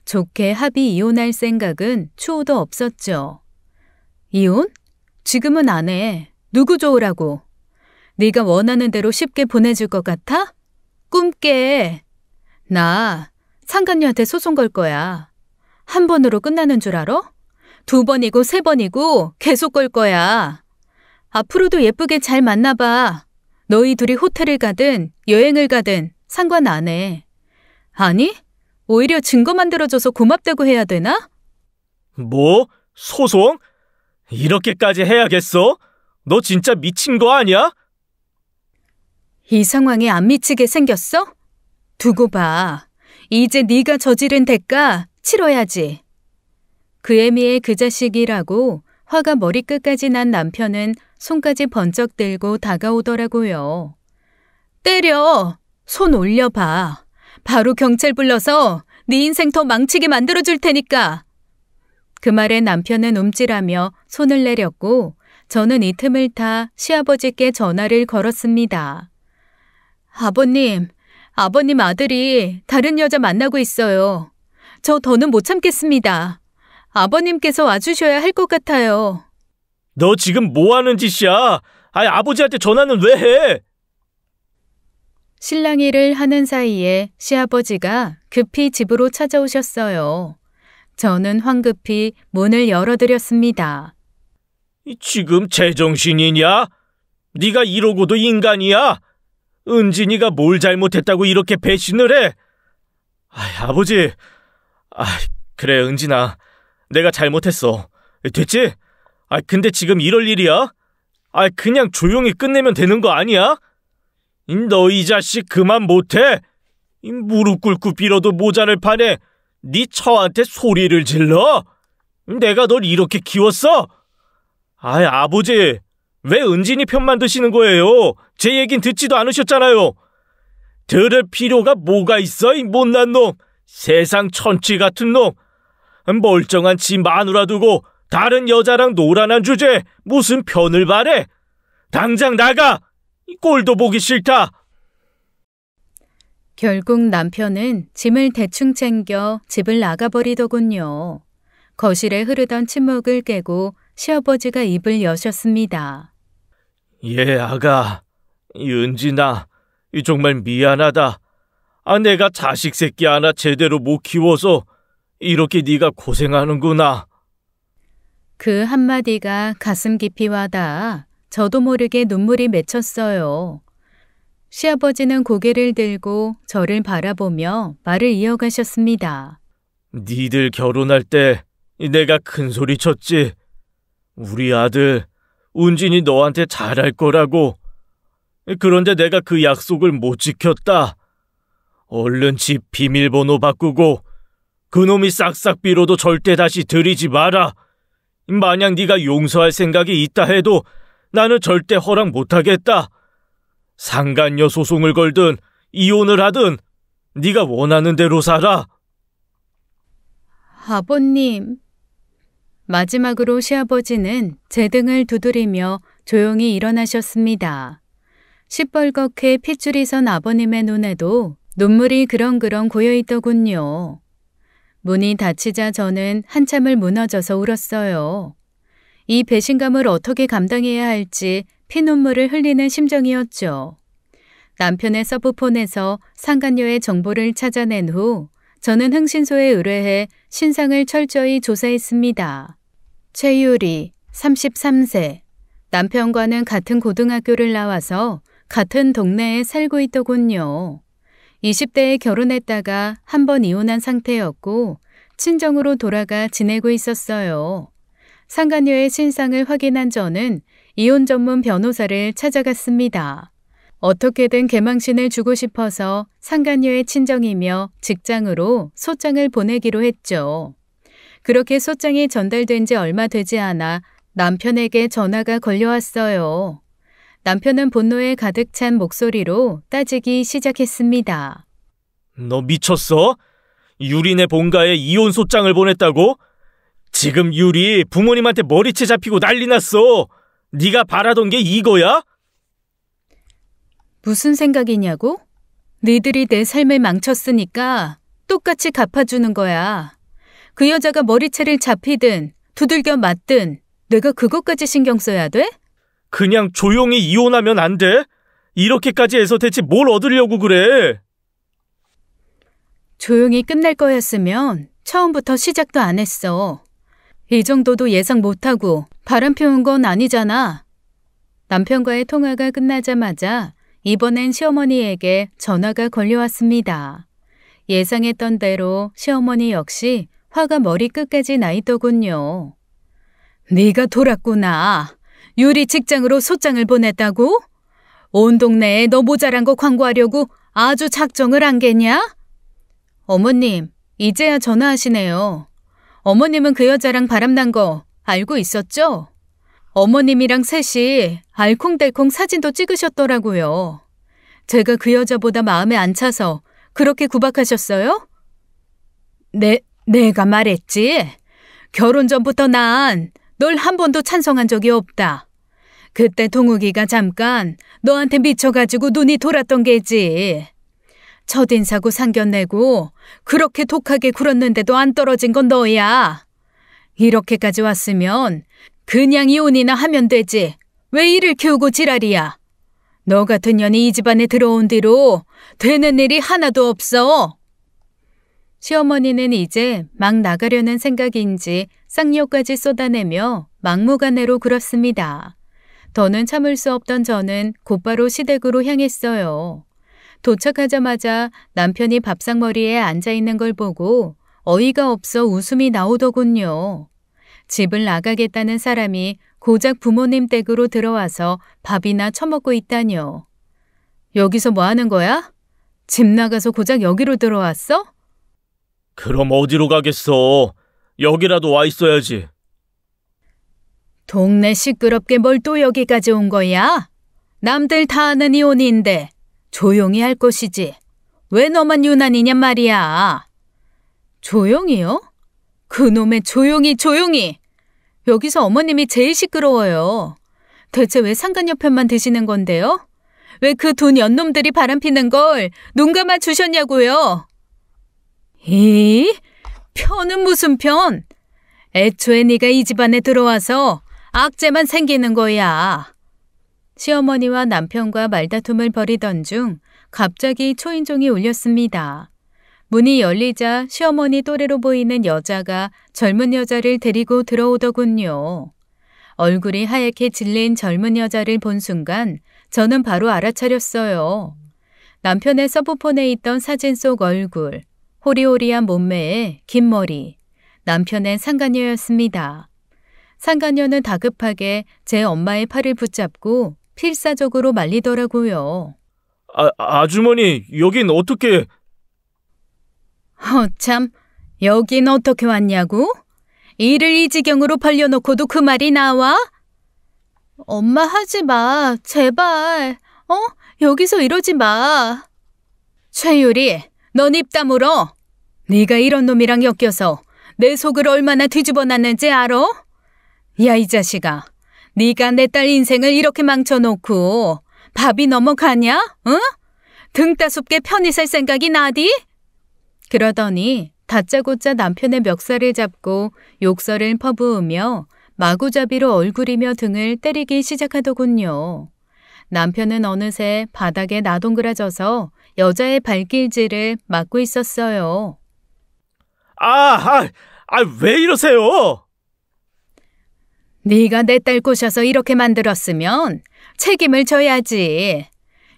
Speaker 1: 좋게 합의 이혼할 생각은 추호도 없었죠. 이혼? 지금은 안 해. 누구 좋으라고? 네가 원하는 대로 쉽게 보내줄 것 같아? 꿈 깨. 나 상간녀한테 소송 걸 거야. 한 번으로 끝나는 줄 알아? 2번이고 3번이고 계속 걸 거야. 앞으로도 예쁘게 잘 만나봐. 너희 둘이 호텔을 가든 여행을 가든 상관 안 해. 아니? 오히려 증거 만들어줘서 고맙다고 해야 되나?
Speaker 2: 뭐? 소송? 이렇게까지 해야겠어? 너 진짜 미친 거 아니야?
Speaker 1: 이 상황에 안 미치게 생겼어? 두고 봐. 이제 네가 저지른 대가 치러야지. 그 애미의 그 자식이라고 화가 머리끝까지 난 남편은 손까지 번쩍 들고 다가오더라고요. 때려! 손 올려봐. 바로 경찰 불러서 네 인생 더 망치게 만들어줄 테니까. 그 말에 남편은 움찔하며 손을 내렸고 저는 이 틈을 타 시아버지께 전화를 걸었습니다. 아버님 아들이 다른 여자 만나고 있어요. 저 더는 못 참겠습니다. 아버님께서 와주셔야 할 것 같아요.
Speaker 2: 너 지금 뭐 하는 짓이야? 아버지한테 전화는 왜 해?
Speaker 1: 실랑이를 하는 사이에 시아버지가 급히 집으로 찾아오셨어요. 저는 황급히 문을 열어드렸습니다.
Speaker 2: 지금 제정신이냐? 네가 이러고도 인간이야? 은진이가 뭘 잘못했다고 이렇게 배신을 해? 아버지. 그래, 은진아. 내가 잘못했어. 됐지? 근데 지금 이럴 일이야? 그냥 조용히 끝내면 되는 거 아니야? 너 이 자식 그만 못해? 무릎 꿇고 빌어도 모자를 파네. 네 처한테 소리를 질러? 내가 널 이렇게 키웠어? 아버지. 왜 은진이 편만 드시는 거예요? 제 얘긴 듣지도 않으셨잖아요. 들을 필요가 뭐가 있어, 이 못난 놈. 세상 천치 같은 놈. 멀쩡한 지 마누라 두고 다른 여자랑 놀아난 주제에 무슨 편을 바래? 당장 나가! 이 꼴도 보기 싫다.
Speaker 1: 결국 남편은 짐을 대충 챙겨 집을 나가버리더군요. 거실에 흐르던 침묵을 깨고 시아버지가 입을 여셨습니다.
Speaker 2: 아가. 은진아, 정말 미안하다. 내가 자식 새끼 하나 제대로 못 키워서 이렇게 네가 고생하는구나.
Speaker 1: 그 한마디가 가슴 깊이 와닿아 저도 모르게 눈물이 맺혔어요. 시아버지는 고개를 들고 저를 바라보며 말을 이어가셨습니다.
Speaker 2: 니들 결혼할 때 내가 큰 소리 쳤지. 우리 아들 운진이 너한테 잘할 거라고. 그런데 내가 그 약속을 못 지켰다. 얼른 집 비밀번호 바꾸고 그놈이 싹싹 빌어도 절대 다시 들이지 마라. 만약 네가 용서할 생각이 있다 해도 나는 절대 허락 못하겠다. 상간녀 소송을 걸든 이혼을 하든 네가 원하는 대로 살아.
Speaker 1: 아버님. 마지막으로 시아버지는 제 등을 두드리며 조용히 일어나셨습니다. 시뻘겋게 핏줄이 선 아버님의 눈에도 눈물이 그렁그렁 고여있더군요. 문이 닫히자 저는 한참을 무너져서 울었어요. 이 배신감을 어떻게 감당해야 할지 피눈물을 흘리는 심정이었죠. 남편의 서브폰에서 상간녀의 정보를 찾아낸 후 저는 흥신소에 의뢰해 신상을 철저히 조사했습니다. 최유리, 33세. 남편과는 같은 고등학교를 나와서 같은 동네에 살고 있더군요. 20대에 결혼했다가 한 번 이혼한 상태였고 친정으로 돌아가 지내고 있었어요. 상간녀의 신상을 확인한 저는 이혼 전문 변호사를 찾아갔습니다. 어떻게든 개망신을 주고 싶어서 상간녀의 친정이며 직장으로 소장을 보내기로 했죠. 그렇게 소장이 전달된 지 얼마 되지 않아 남편에게 전화가 걸려왔어요. 남편은 분노에 가득 찬 목소리로 따지기 시작했습니다.
Speaker 2: 너 미쳤어? 유리네 본가에 이혼 소장을 보냈다고? 지금 유리 부모님한테 머리채 잡히고 난리 났어. 네가 바라던 게 이거야?
Speaker 1: 무슨 생각이냐고? 니들이 내 삶을 망쳤으니까 똑같이 갚아주는 거야. 그 여자가 머리채를 잡히든 두들겨 맞든 내가 그것까지 신경 써야 돼?
Speaker 2: 그냥 조용히 이혼하면 안 돼? 이렇게까지 해서 대체 뭘 얻으려고 그래?
Speaker 1: 조용히 끝날 거였으면 처음부터 시작도 안 했어. 이 정도도 예상 못하고 바람 피운 건 아니잖아. 남편과의 통화가 끝나자마자 이번엔 시어머니에게 전화가 걸려왔습니다. 예상했던 대로 시어머니 역시 화가 머리끝까지 나 있더군요. 네가 돌았구나. 유리 직장으로 소장을 보냈다고? 온 동네에 너 모자란 거 광고하려고 아주 작정을 안 겠냐? 어머님, 이제야 전화하시네요. 어머님은 그 여자랑 바람난 거 알고 있었죠? 어머님이랑 셋이 알콩달콩 사진도 찍으셨더라고요. 제가 그 여자보다 마음에 안 차서 그렇게 구박하셨어요? 내가 말했지. 결혼 전부터 난 널 한 번도 찬성한 적이 없다. 그때 동욱이가 잠깐 너한테 미쳐가지고 눈이 돌았던 게지. 첫인사고 상견내고 그렇게 독하게 굴었는데도 안 떨어진 건 너야. 이렇게까지 왔으면 그냥 이혼이나 하면 되지. 왜 이를 키우고 지랄이야. 너 같은 년이 이 집안에 들어온 뒤로 되는 일이 하나도 없어. 시어머니는 이제 막 나가려는 생각인지 쌍욕까지 쏟아내며 막무가내로 굴었습니다. 더는 참을 수 없던 저는 곧바로 시댁으로 향했어요. 도착하자마자 남편이 밥상머리에 앉아있는 걸 보고 어이가 없어 웃음이 나오더군요. 집을 나가겠다는 사람이 고작 부모님 댁으로 들어와서 밥이나 처먹고 있다뇨. 여기서 뭐 하는 거야? 집 나가서 고작 여기로 들어왔어?
Speaker 2: 그럼 어디로 가겠어? 여기라도 와 있어야지.
Speaker 1: 동네 시끄럽게 뭘 또 여기까지 온 거야? 남들 다 아는 이혼인데 조용히 할 것이지. 왜 너만 유난이냔 말이야. 조용히요? 그놈의 조용히. 여기서 어머님이 제일 시끄러워요. 대체 왜 상간녀 편만 드시는 건데요? 왜 그 두 년놈들이 바람피는 걸 눈 감아 주셨냐고요? 편은 무슨 편? 애초에 네가 이 집안에 들어와서 악재만 생기는 거야. 시어머니와 남편과 말다툼을 벌이던 중 갑자기 초인종이 울렸습니다. 문이 열리자 시어머니 또래로 보이는 여자가 젊은 여자를 데리고 들어오더군요. 얼굴이 하얗게 질린 젊은 여자를 본 순간 저는 바로 알아차렸어요. 남편의 서브폰에 있던 사진 속 얼굴, 호리호리한 몸매에 긴 머리, 남편의 상간녀였습니다. 상간녀는 다급하게 제 엄마의 팔을 붙잡고 필사적으로 말리더라고요.
Speaker 2: 아주머니, 여긴 어떻게...
Speaker 1: 참, 여긴 어떻게 왔냐고? 일을 이 지경으로 벌려놓고도 그 말이 나와? 엄마 하지 마, 제발. 여기서 이러지 마. 최유리, 넌 입 다물어. 네가 이런 놈이랑 엮여서 내 속을 얼마나 뒤집어놨는지 알아? 야, 이 자식아. 네가 내 딸 인생을 이렇게 망쳐놓고 밥이 넘어가냐? 응? 등 따숩게 편히 살 생각이 나디? 그러더니 다짜고짜 남편의 멱살을 잡고 욕설을 퍼부으며 마구잡이로 얼굴이며 등을 때리기 시작하더군요. 남편은 어느새 바닥에 나동그라져서 여자의 발길질을 막고 있었어요.
Speaker 2: 왜 이러세요?
Speaker 1: 네가 내 딸 꼬셔서 이렇게 만들었으면 책임을 져야지.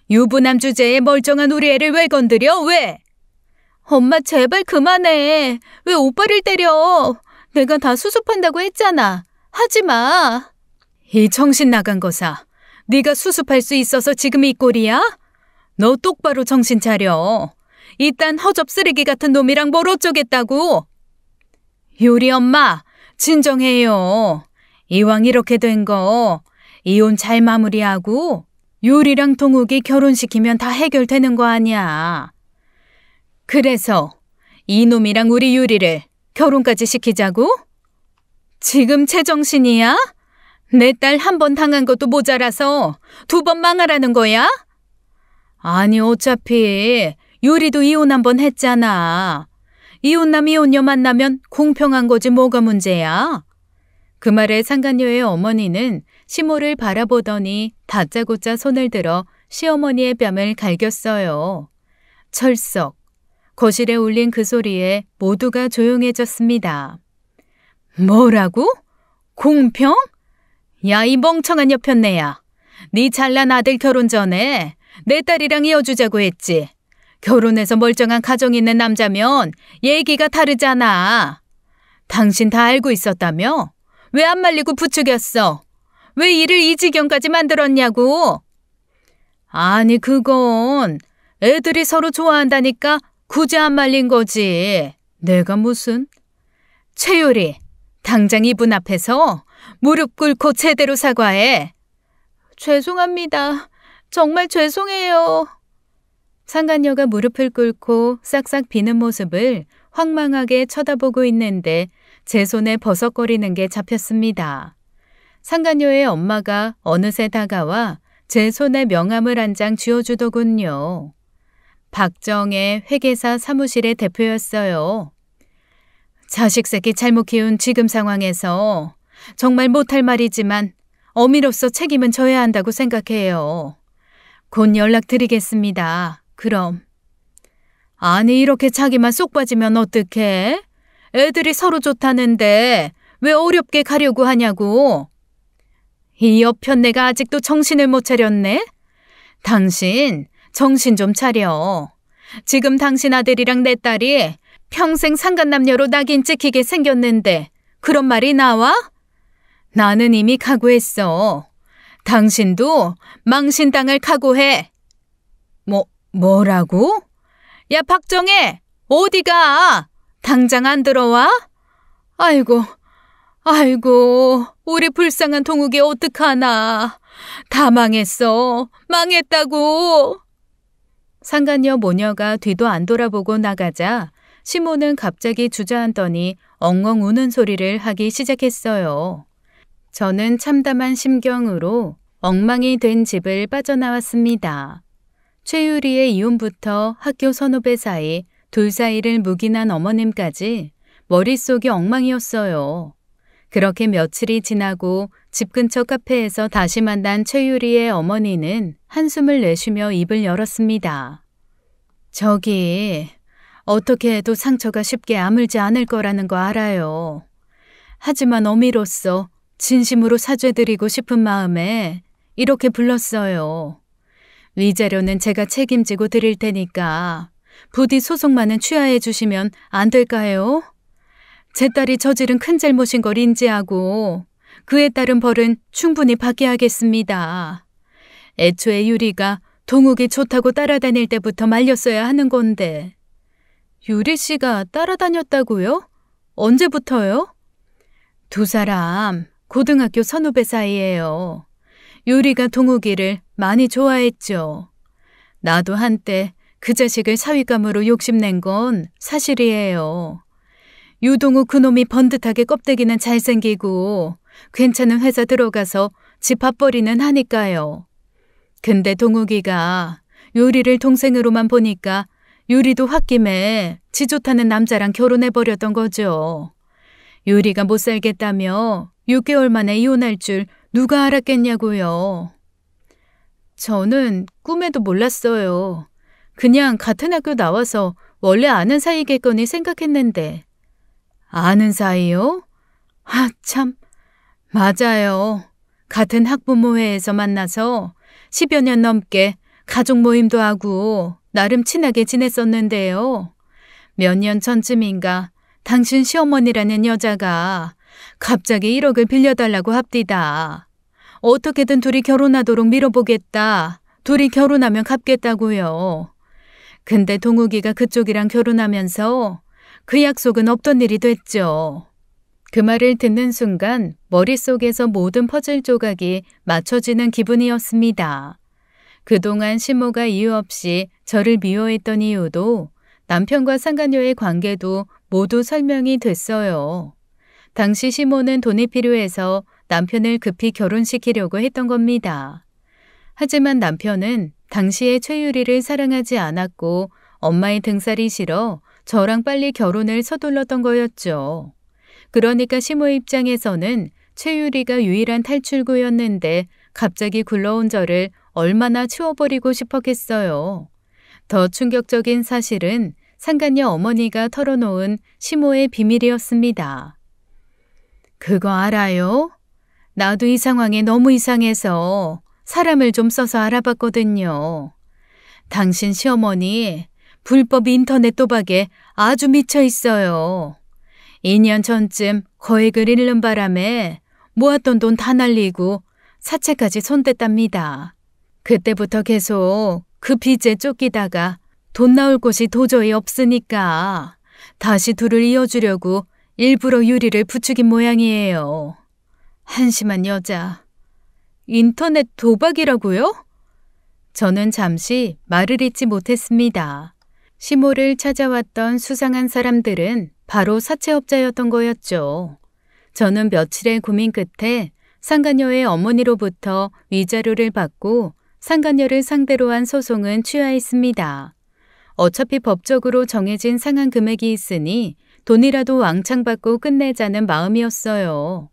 Speaker 1: 유부남 주제에 멀쩡한 우리 애를 왜 건드려? 왜? 엄마 제발 그만해. 왜 오빠를 때려? 내가 다 수습한다고 했잖아. 하지 마. 이 정신 나간 거사. 네가 수습할 수 있어서 지금 이 꼴이야? 너 똑바로 정신 차려. 이딴 허접 쓰레기 같은 놈이랑 뭘 어쩌겠다고. 유리 엄마, 진정해요. 이왕 이렇게 된 거 이혼 잘 마무리하고 유리랑 동욱이 결혼시키면 다 해결되는 거 아니야. 그래서 이놈이랑 우리 유리를 결혼까지 시키자고? 지금 제정신이야? 내 딸 한 번 당한 것도 모자라서 2번 망하라는 거야? 아니 어차피 유리도 이혼 한 번 했잖아. 이혼남 이혼녀 만나면 공평한 거지 뭐가 문제야? 그 말에 상간녀의 어머니는 시모를 바라보더니 다짜고짜 손을 들어 시어머니의 뺨을 갈겼어요. 철썩. 거실에 울린 그 소리에 모두가 조용해졌습니다. 뭐라고? 공평? 야, 이 멍청한 여편네야. 네 잘난 아들 결혼 전에 내 딸이랑 이어주자고 했지. 결혼해서 멀쩡한 가정 있는 남자면 얘기가 다르잖아. 당신 다 알고 있었다며? 왜 안 말리고 부추겼어? 왜 일을 이 지경까지 만들었냐고? 아니 그건 애들이 서로 좋아한다니까 굳이 안 말린 거지. 내가 무슨? 최유리, 당장 이분 앞에서 무릎 꿇고 제대로 사과해. 죄송합니다. 정말 죄송해요. 상간녀가 무릎을 꿇고 싹싹 비는 모습을 황망하게 쳐다보고 있는데 제 손에 버석거리는 게 잡혔습니다. 상간녀의 엄마가 어느새 다가와 제 손에 명함을 한 장 쥐어주더군요. 박정의 회계사 사무실의 대표였어요. 자식 새끼 잘못 키운 지금 상황에서 정말 못할 말이지만 어미로서 책임은 져야 한다고 생각해요. 곧 연락드리겠습니다. 그럼. 아니 이렇게 자기만 쏙 빠지면 어떡해? 애들이 서로 좋다는데 왜 어렵게 가려고 하냐고. 이 여편네가 아직도 정신을 못 차렸네? 당신 정신 좀 차려. 지금 당신 아들이랑 내 딸이 평생 상간남녀로 낙인 찍히게 생겼는데 그런 말이 나와? 나는 이미 각오했어. 당신도 망신당할 각오해. 뭐라고? 야 박정혜, 어디가? 당장 안 들어와? 아이고, 우리 불쌍한 동욱이 어떡하나. 다 망했어. 망했다고. 상간녀 모녀가 뒤도 안 돌아보고 나가자 시모는 갑자기 주저앉더니 엉엉 우는 소리를 하기 시작했어요. 저는 참담한 심경으로 엉망이 된 집을 빠져나왔습니다. 최유리의 이혼부터 학교 선후배 사이, 둘 사이를 묵인한 어머님까지 머릿속이 엉망이었어요. 그렇게 며칠이 지나고 집 근처 카페에서 다시 만난 최유리의 어머니는 한숨을 내쉬며 입을 열었습니다. 저기, 어떻게 해도 상처가 쉽게 아물지 않을 거라는 거 알아요. 하지만 어미로서 진심으로 사죄드리고 싶은 마음에 이렇게 불렀어요. 위자료는 제가 책임지고 드릴 테니까 부디 소송만은 취하해 주시면 안 될까요? 제 딸이 저지른 큰 잘못인 걸 인지하고 그에 따른 벌은 충분히 받게 하겠습니다. 애초에 유리가 동욱이 좋다고 따라다닐 때부터 말렸어야 하는 건데. 유리 씨가 따라다녔다고요? 언제부터요? 두 사람 고등학교 선후배 사이예요. 유리가 동욱이를 많이 좋아했죠. 나도 한때 그 자식을 사윗감으로 욕심낸 건 사실이에요. 유동욱 그놈이 번듯하게 껍데기는 잘생기고 괜찮은 회사 들어가서 집 밥벌이는 하니까요. 근데 동욱이가 유리를 동생으로만 보니까 유리도 홧김에 지 좋다는 남자랑 결혼해버렸던 거죠. 유리가 못 살겠다며 6개월 만에 이혼할 줄 누가 알았겠냐고요. 저는 꿈에도 몰랐어요. 그냥 같은 학교 나와서 원래 아는 사이겠거니 생각했는데. 아는 사이요? 아, 참. 맞아요. 같은 학부모회에서 만나서 10여 년 넘게 가족 모임도 하고 나름 친하게 지냈었는데요. 몇 년 전쯤인가 당신 시어머니라는 여자가 갑자기 1억을 빌려달라고 합디다. 어떻게든 둘이 결혼하도록 밀어보겠다. 둘이 결혼하면 갚겠다고요. 근데 동욱이가 그쪽이랑 결혼하면서 그 약속은 없던 일이 됐죠. 그 말을 듣는 순간 머릿속에서 모든 퍼즐 조각이 맞춰지는 기분이었습니다. 그동안 시모가 이유 없이 저를 미워했던 이유도 남편과 상간녀의 관계도 모두 설명이 됐어요. 당시 시모는 돈이 필요해서 남편을 급히 결혼시키려고 했던 겁니다. 하지만 남편은 당시에 최유리를 사랑하지 않았고 엄마의 등살이 싫어 저랑 빨리 결혼을 서둘렀던 거였죠. 그러니까 시모 입장에서는 최유리가 유일한 탈출구였는데 갑자기 굴러온 저를 얼마나 치워버리고 싶었겠어요. 더 충격적인 사실은 상간녀 어머니가 털어놓은 시모의 비밀이었습니다. 그거 알아요? 나도 이 상황에 너무 이상해서 사람을 좀 써서 알아봤거든요. 당신 시어머니 불법 인터넷 도박에 아주 미쳐 있어요. 2년 전쯤 거액을 잃는 바람에 모았던 돈 다 날리고 사채까지 손댔답니다. 그때부터 계속 그 빚에 쫓기다가 돈 나올 곳이 도저히 없으니까 다시 둘을 이어주려고 일부러 유리를 부추긴 모양이에요. 한심한 여자. 인터넷 도박이라고요? 저는 잠시 말을 잇지 못했습니다. 시모를 찾아왔던 수상한 사람들은 바로 사채업자였던 거였죠. 저는 며칠의 고민 끝에 상간녀의 어머니로부터 위자료를 받고 상간녀를 상대로 한 소송은 취하했습니다. 어차피 법적으로 정해진 상한 금액이 있으니 돈이라도 왕창 받고 끝내자는 마음이었어요.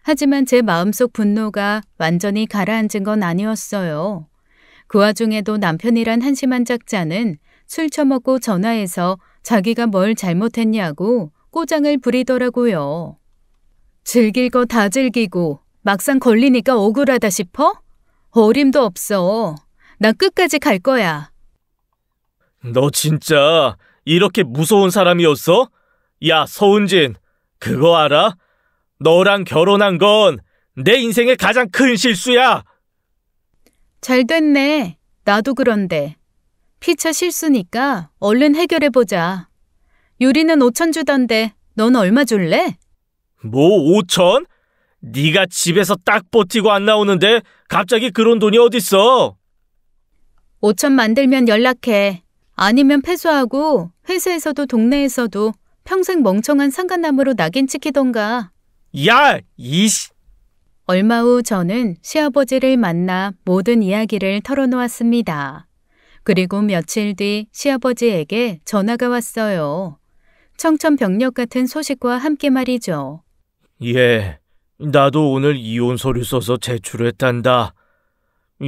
Speaker 1: 하지만 제 마음속 분노가 완전히 가라앉은 건 아니었어요. 그 와중에도 남편이란 한심한 작자는 술 처먹고 전화해서 자기가 뭘 잘못했냐고 꼬장을 부리더라고요. 즐길 거 다 즐기고 막상 걸리니까 억울하다 싶어? 어림도 없어. 나 끝까지 갈 거야.
Speaker 2: 너 진짜 이렇게 무서운 사람이었어? 야, 서은진, 그거 알아? 너랑 결혼한 건 내 인생의 가장 큰 실수야.
Speaker 1: 잘 됐네. 나도 그런데. 피차 실수니까 얼른 해결해보자. 유리는 5천 주던데 넌 얼마 줄래?
Speaker 2: 뭐 5천? 네가 집에서 딱 버티고 안 나오는데 갑자기 그런 돈이 어딨어?
Speaker 1: 5천 만들면 연락해. 아니면 패소하고 회사에서도 동네에서도 평생 멍청한 상간남으로 낙인 찍히던가.
Speaker 2: 야! 이씨!
Speaker 1: 얼마 후 저는 시아버지를 만나 모든 이야기를 털어놓았습니다. 그리고 며칠 뒤 시아버지에게 전화가 왔어요. 청천벽력 같은 소식과 함께 말이죠.
Speaker 2: 예, 나도 오늘 이혼 서류 써서 제출했단다.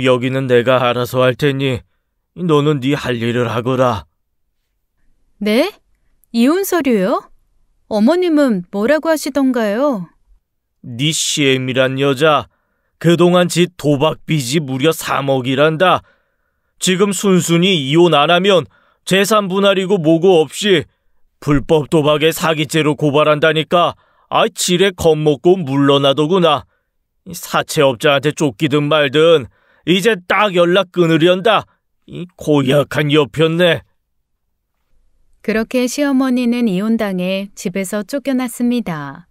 Speaker 2: 여기는 내가 알아서 할 테니 너는 네 할 일을 하거라.
Speaker 1: 네? 이혼 서류요? 어머님은 뭐라고 하시던가요?
Speaker 2: 네 시엠이란 여자 그동안 짓 도박 빚이 무려 3억이란다. 지금 순순히 이혼 안 하면 재산 분할이고 뭐고 없이 불법 도박에 사기죄로 고발한다니까. 지레 겁먹고 물러나더구나. 사채업자한테 쫓기든 말든 이제 딱 연락 끊으련다. 이 고약한 여편네.
Speaker 1: 그렇게 시어머니는 이혼당해 집에서 쫓겨났습니다.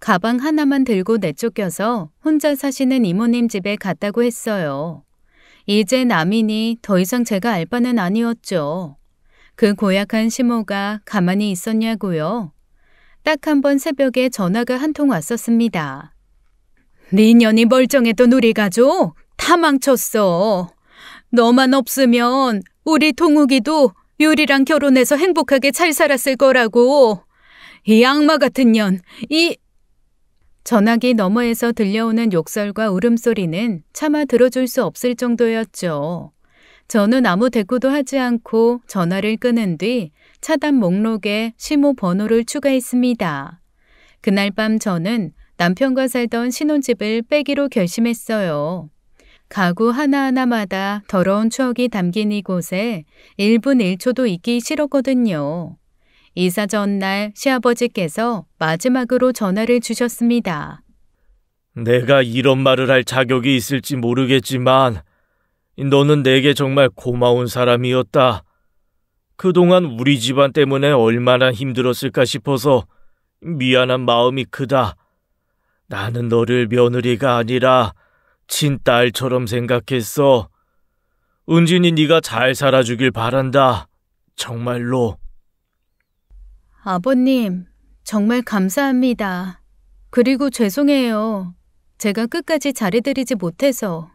Speaker 1: 가방 하나만 들고 내쫓겨서 혼자 사시는 이모님 집에 갔다고 했어요. 이제 남이니 더 이상 제가 알 바는 아니었죠. 그 고약한 시모가 가만히 있었냐고요. 딱 한 번 새벽에 전화가 한 통 왔었습니다. 네 년이 멀쩡했던 우리 가족 다 망쳤어. 너만 없으면 우리 동욱이도 유리랑 결혼해서 행복하게 잘 살았을 거라고. 이 악마 같은 년, 전화기 너머에서 들려오는 욕설과 울음소리는 차마 들어줄 수 없을 정도였죠. 저는 아무 대꾸도 하지 않고 전화를 끊은 뒤 차단 목록에 시모 번호를 추가했습니다. 그날 밤 저는 남편과 살던 신혼집을 빼기로 결심했어요. 가구 하나하나마다 더러운 추억이 담긴 이곳에 1분 1초도 있기 싫었거든요. 이사 전날 시아버지께서 마지막으로 전화를 주셨습니다.
Speaker 2: 내가 이런 말을 할 자격이 있을지 모르겠지만 너는 내게 정말 고마운 사람이었다. 그동안 우리 집안 때문에 얼마나 힘들었을까 싶어서 미안한 마음이 크다. 나는 너를 며느리가 아니라 친딸처럼 생각했어. 은진이 네가 잘 살아주길 바란다. 정말로.
Speaker 1: 아버님, 정말 감사합니다. 그리고 죄송해요. 제가 끝까지 잘해드리지 못해서.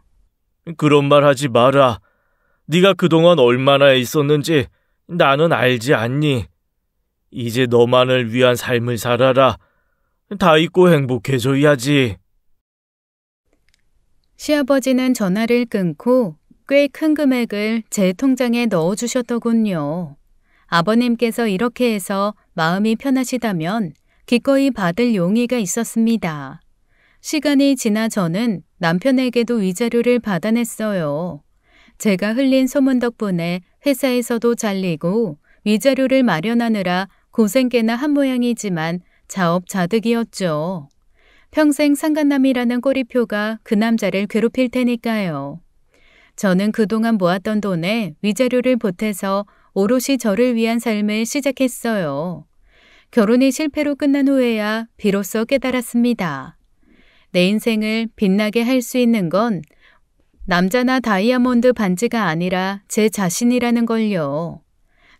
Speaker 2: 그런 말 하지 마라. 네가 그동안 얼마나 있었는지 나는 알지 않니? 이제 너만을 위한 삶을 살아라. 다 잊고 행복해져야지.
Speaker 1: 시아버지는 전화를 끊고 꽤 큰 금액을 제 통장에 넣어주셨더군요. 아버님께서 이렇게 해서 마음이 편하시다면 기꺼이 받을 용의가 있었습니다. 시간이 지나 저는 남편에게도 위자료를 받아냈어요. 제가 흘린 소문 덕분에 회사에서도 잘리고 위자료를 마련하느라 고생 꽤나 한 모양이지만 자업자득이었죠. 평생 상간남이라는 꼬리표가 그 남자를 괴롭힐 테니까요. 저는 그동안 모았던 돈에 위자료를 보태서 오롯이 저를 위한 삶을 시작했어요. 결혼이 실패로 끝난 후에야 비로소 깨달았습니다. 내 인생을 빛나게 할 수 있는 건 남자나 다이아몬드 반지가 아니라 제 자신이라는 걸요.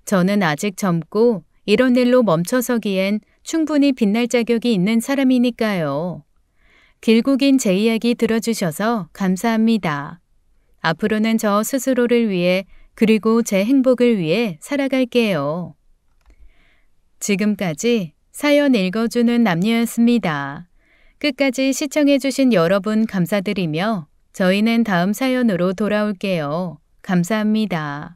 Speaker 1: 저는 아직 젊고 이런 일로 멈춰서기엔 충분히 빛날 자격이 있는 사람이니까요. 길고 긴 제 이야기 들어주셔서 감사합니다. 앞으로는 저 스스로를 위해 그리고 제 행복을 위해 살아갈게요. 지금까지 사연 읽어주는 남녀였습니다. 끝까지 시청해주신 여러분 감사드리며 저희는 다음 사연으로 돌아올게요. 감사합니다.